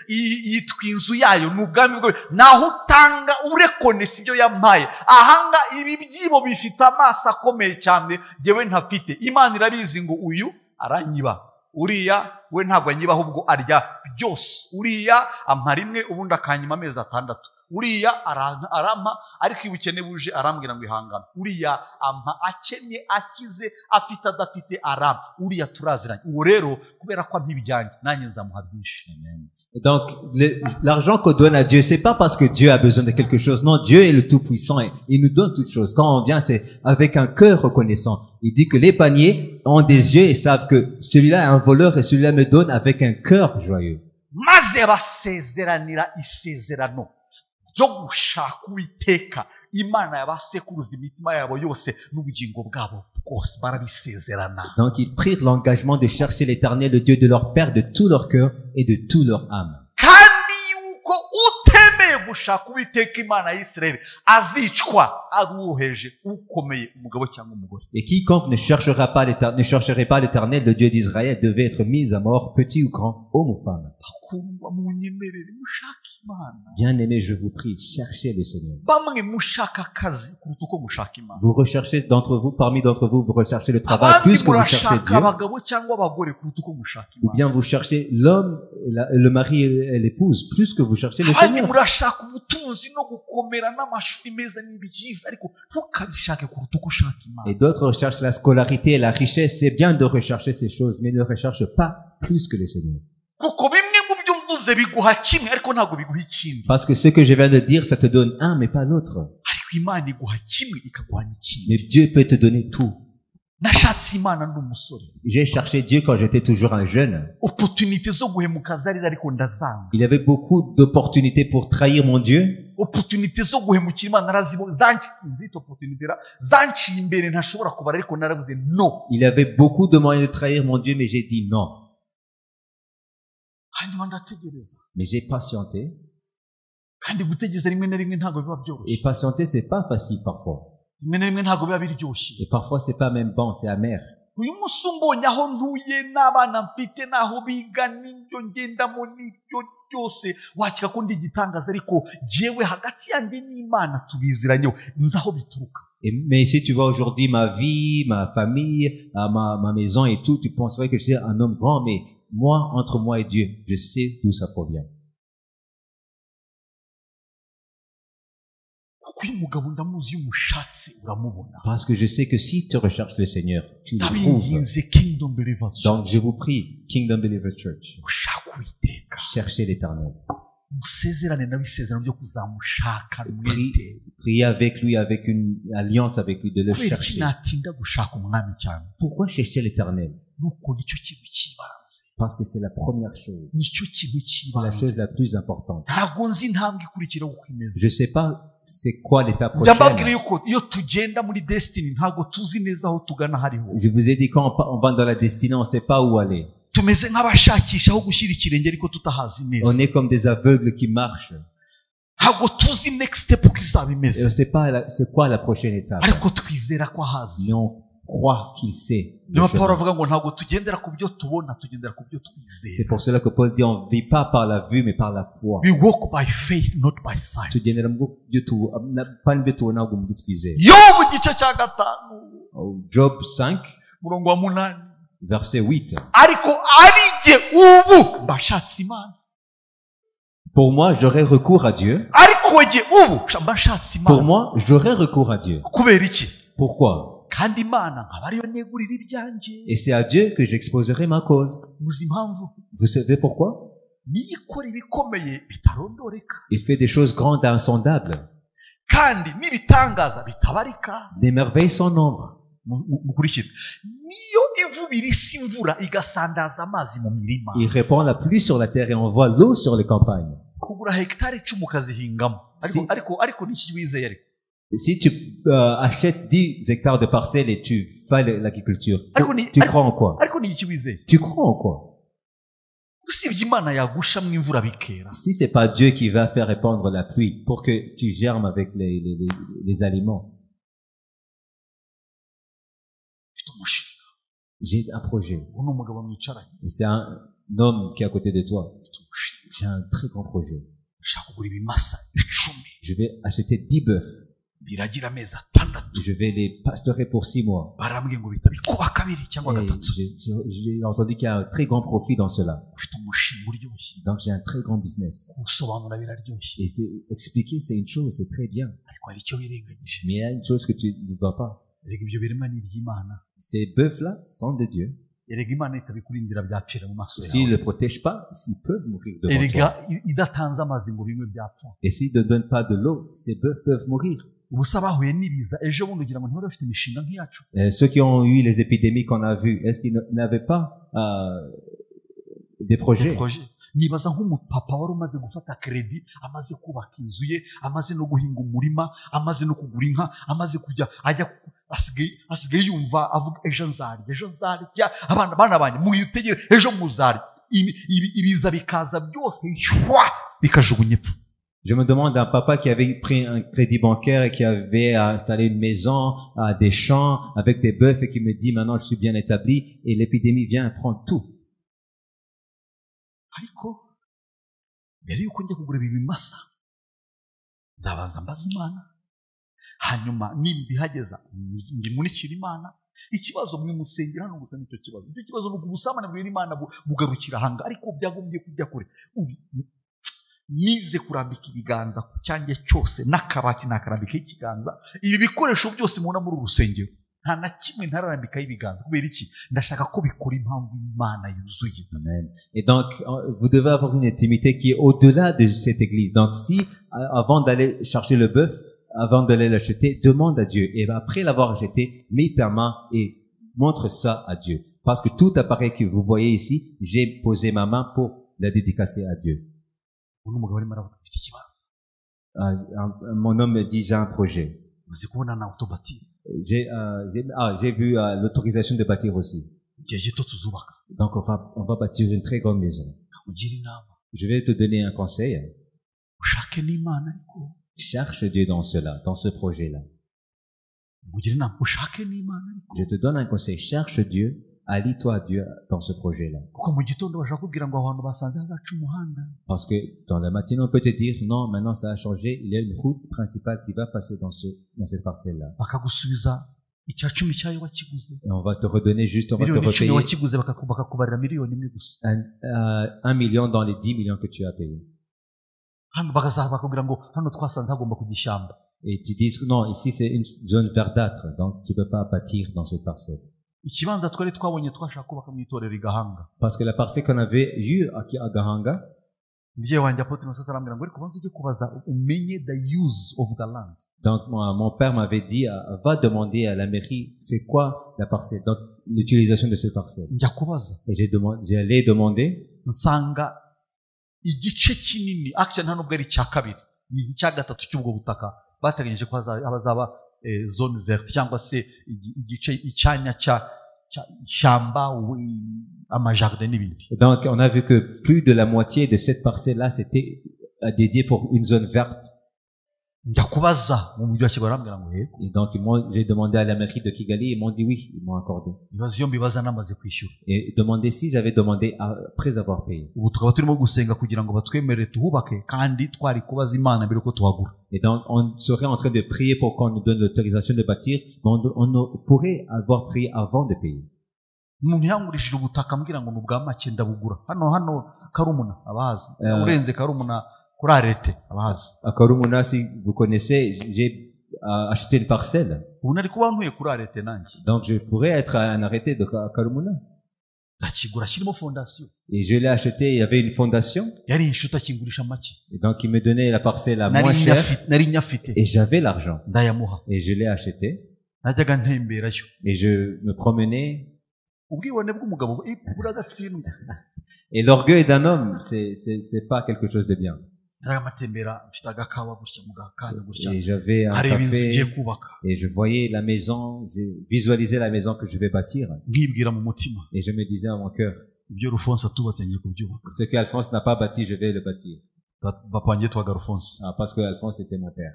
Yitwa inzu yayo, ni ubwami bwayo. Naho utanga urekonesa ibyo yampaye, ahanga ibi byibo bifite amaso akomeye cyane jyewe ntafite. Imana irabizi ngo uyu aranyiba, uriya we ntabwo anyiba ahubwo arya byose. Uriya ampa rimwe ubundi akanyima amezi 6. Uriya arampa ariko iyo ubukene buje arambwira ngo ihangane. Uriya ampa akennye akize afite adafite arampa. Uriya turaziranye. Uwo rero kubera ko ampa ibyanjye nanjye nzamuha byinshi. Donc l'argent qu'on donne à Dieu, c'est pas parce que Dieu a besoin de quelque chose. Non, Dieu est le Tout-Puissant et il nous donne toutes choses. Quand on vient, c'est avec un cœur reconnaissant. Il dit que les paniers ont des yeux et savent que celui-là est un voleur et celui-là me donne avec un cœur joyeux. Maze basezeranira isezerano ryo gushaka Uwiteka, Imana yabasekuruza imitima yabo yose n'ubugingo bwabo bwose barabisezerana. Donc ils prirent l'engagement de chercher l'Éternel, le Dieu de leur père, de tout leur cœur et de tout leur âme. Kandi yuko utemeye gushaka Uwiteka Imana ya Isirayeli azicwa aruheje ukomeye umugabo cyangwa umugore. Et quiconque ne chercherait pas l'Éternel, le Dieu d'Israël, devait être mis à mort, petit ou grand, homme ou femme. Bien-aimés, je vous prie, cherchez le Seigneur. Vous recherchez parmi d'entre vous, vous recherchez le travail plus que vous cherchez Dieu. Ou bien vous cherchez l'homme, le mari et l'épouse plus que vous cherchez le Seigneur. Et d'autres recherchent la scolarité et la richesse. C'est bien de rechercher ces choses, mais ne recherche pas plus que le Seigneur. Parce que ce que je viens de dire, ça te donne un, mais pas l'autre. Mais Dieu peut te donner tout. J'ai cherché Dieu quand j'étais toujours un jeune. Il y avait beaucoup d'opportunités pour trahir mon Dieu. Il y avait beaucoup de moyens de trahir mon Dieu, mais j'ai dit non. Mais j'ai patienté. Et patienter, c'est pas facile parfois. Et parfois, c'est pas même bon, c'est amer. uyu munsi umbonye aho ntuye n'abana mfite n'aho biga n'ibyo ngendamo n'ibyo byose wakeka ko ndi igitangaza ariko jewe hagati yanjye n'Imana tubiziranyeho nzi aho bituruka. Mais si tu vois aujourd'hui ma vie, ma famille, ma maison et tout, tu penserais que je suis un homme grand, mais moi, entre moi et Dieu, je sais d'où ça provient. Parce que je sais que si tu recherches le Seigneur, tu le trouves. Donc je vous prie, Kingdom Believers Church, cherchez l'Éternel. Priez avec lui, avec une alliance avec lui, de le chercher. Pourquoi chercher l'Éternel? Parce que c'est la première chose. C'est la chose la plus importante. Je ne sais pas c'est quoi l'étape prochaine. Je vous ai dit quand on va dans la destinée, on ne sait pas où aller. On est comme des aveugles qui marchent. Et on ne sait pas c'est quoi la prochaine étape. Mais on croit qu'il sait. C'est pour cela que Paul dit on ne vit pas par la vue mais par la foi. Job 5 verset 8. Pour moi, j'aurais recours à Dieu. Pour moi, j'aurais recours à Dieu. Pourquoi? Et c'est à Dieu que j'exposerai ma cause. Vous savez pourquoi? Il fait des choses grandes et insondables. Des merveilles sans nombre. Il répand la pluie sur la terre et envoie l'eau sur les campagnes. Si tu achètes 10 hectares de parcelles et tu fais l'agriculture, tu crois en quoi? Tu crois en quoi? Si c'est pas Dieu qui va faire répandre la pluie pour que tu germes avec les aliments. J'ai un projet. Et c'est un homme qui est à côté de toi. J'ai un très grand projet. Je vais acheter 10 bœufs. Je vais les pasteurer pour 6 mois. J'ai entendu qu'il y a un très grand profit dans cela. Donc j'ai un très grand business. Et expliquer, c'est une chose, c'est très bien. Mais il y a une chose que tu ne vois pas. Ces bœufs-là sont de Dieu. S'ils ne le protègent pas, ils peuvent mourir devant toi. Et s'ils ne donnent pas de l'eau, ces bœufs peuvent mourir. Ceux qui ont eu les épidémies qu'on a vues, est-ce qu'ils n'avaient pas des projets? nibaza nk'umupapa wari umaze gufata kredi amaze kubaka inzu ye amaze no guhinga umurima amaze no kugura inka amaze kujya ajya asigaye yumva avuga ejo nzarya abana banje muyitegere ejo muzarya ibiza bikaza byose bikajugunya epfo. Je me demande d'un papa qui avait pris un crédit bancaire et qui avait installé une maison, des champs avec des bœufs et qui me dit maintenant je suis bien établi et l'épidémie vient prendre tout. ariko mbere yuko njya kugura ibimasa nzabanza mbaza Imana hanyuma nimbihageza ndimunikira Imana ikibazo mwe musengera hano gusa nicyo kibazo no kubusamana bw'Imana Imana bugarukira hanga ariko byagombye kujya kure nize kurambika ibiganza ku cyanjye cyose n'akabati nakarambika ikiganza ibi bikoresho byose mubona muri urusengero nta na kimwe ntararambika ibiganza kubera iki ndashaka ko bikora impamvu Imana yuzuye. Amen. Et donc vous devez avoir une intimité qui est au-delà de cette église. Donc si avant d'aller chercher le bœuf, avant d'aller l'acheter, demande à Dieu et après l'avoir acheté, mets ta main et montre ça à Dieu. Parce que tout appareil que vous voyez ici, j'ai posé ma main pour la dédicacer à Dieu. Mon homme me dit j'ai un projet. J'ai vu l'autorisation de bâtir aussi. Donc on va bâtir une très grande maison. Je vais te donner un conseil. Cherche Dieu dans cela, dans ce projet-là. Je te donne un conseil, cherche Dieu, allie-toi à Dieu dans ce projet-là. Parce que dans la matinée, on peut te dire, non, maintenant ça a changé, il y a une route principale qui va passer dans cette parcelle-là. Et on va te redonner juste, on va te repayer 1 million dans les 10 millions que tu as payés. Et tu dis, non, ici c'est une zone verdâtre, donc tu ne peux pas bâtir dans cette parcelle. Parce que la parcelle qu'on avait eue à Gahanga, donc mon père m'avait dit, va demander à la mairie, c'est quoi la parcelle, donc l'utilisation de cette parcelle. Et j'allais demander, igice kinini actually nta nubwo ari icya kabiri ni icya gatatu cy'ubwo butaka bateganyije ko hazaba zone verte cyangwa se igice icyanya cya shamba amajardin n'ibindi. Donc on a vu que plus de la moitié de cette parcelle là c'était dédié pour une zone verte. Et donc j'ai demandé à la mairie de Kigali, ils m'ont dit oui, ils m'ont accordé. Et demandé si j'avais demandé après avoir payé. Et donc on serait en train de prier pour qu'on nous donne l'autorisation de bâtir, mais on pourrait avoir prié avant de payer. À Karumuna, si vous connaissez, j'ai acheté une parcelle. Donc je pourrais être à un arrêté de Karumuna. Et je l'ai acheté, il y avait une fondation. Et donc il me donnait la parcelle à moins cher. Et j'avais l'argent. Et je l'ai acheté. Et je me promenais. Et l'orgueil d'un homme, c'est pas quelque chose de bien. Et j'avais un café et je voyais la maison, je visualisais la maison que je vais bâtir. Et je me disais à mon cœur, ce qu'Alphonse n'a pas bâti, je vais le bâtir. Parce que Alphonse était mon père.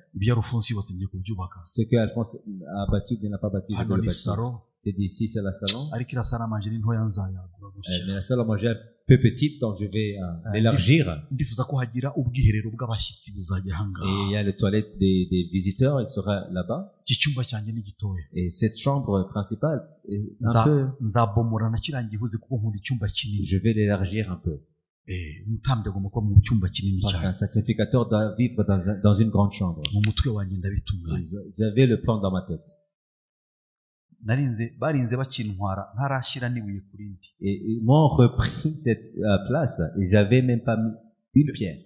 Ce qu'Alphonse a bâti, il n'a pas bâti, je vais le bâtir. C'est d'ici, c'est la salon. Mais la salle à manger est un peu petite, donc je vais l'élargir. Et il y a le toilette des visiteurs, il sera là-bas. Et cette chambre principale est un peu... Je vais l'élargir un peu. Parce qu'un sacrificateur doit vivre dans une grande chambre. J'avais le plan dans ma tête. Et ils m'ont repris cette place et j'avais même pas mis une pierre.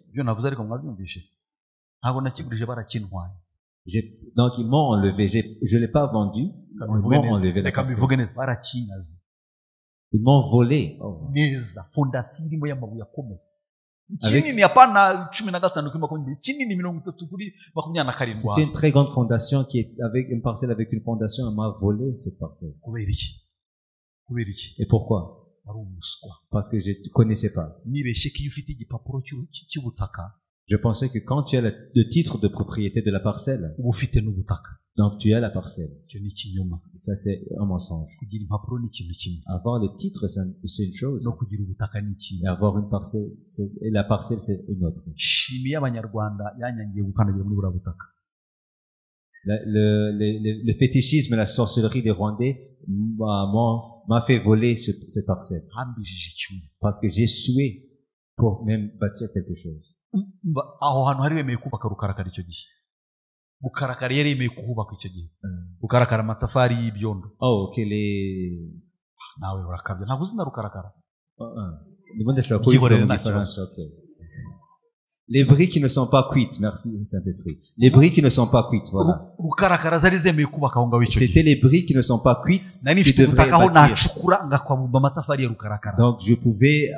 Donc ils m'ont enlevé, je l'ai pas vendu. Ils m'ont enlevé la parcelle. Ils m'ont volé. Oh. C'était une très grande fondation qui est avec une parcelle avec une fondation. On m'a volé cette parcelle. Et pourquoi? Parce que je ne connaissais pas. Je pensais que quand tu as le titre de propriété de la parcelle, donc tu as la parcelle. Ça c'est un mensonge. Avoir le titre c'est une chose. Et avoir une parcelle, et la parcelle c'est une autre. Le fétichisme, la sorcellerie des Rwandais m'a fait voler cette parcelle. Parce que j'ai sué pour même bâtir quelque chose. Oh, ok, les briques qui ne sont pas cuites, merci Saint-Esprit. Les briques qui ne sont pas cuites, voilà. C'était les briques qui ne sont pas cuites qui devraient bâtir. Donc je pouvais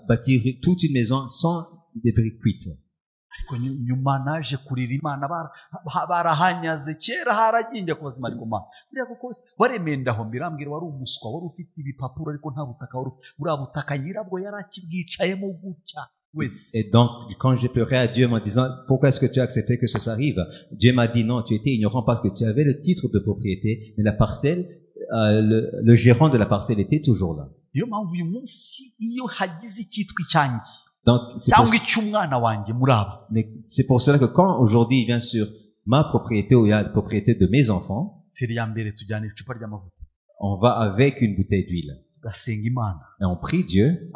bâtir toute une maison sans des briques cuites. Et donc, quand j'ai pleuré à Dieu en me disant, pourquoi est-ce que tu as accepté que ça arrive? Dieu m'a dit, non, tu étais ignorant parce que tu avais le titre de propriété, mais la parcelle, le gérant de la parcelle était toujours là. Donc, c'est pour cela que quand aujourd'hui il vient sur ma propriété ou la propriété de mes enfants, on va avec une bouteille d'huile. Et on prie Dieu.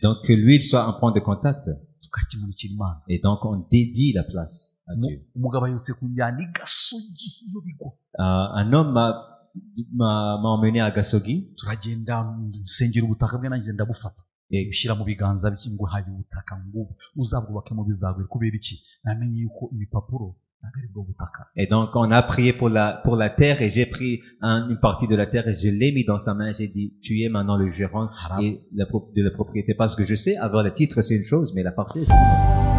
Donc que l'huile soit un point de contact. Et donc on dédie la place à Dieu. Un homme m'a emmené à Gasogi. Et donc on a prié pour la terre et j'ai pris une partie de la terre et je l'ai mis dans sa main. J'ai dit, tu es maintenant le gérant de la propriété, parce que je sais avoir le titre c'est une chose, mais la parcelle c'est une autre.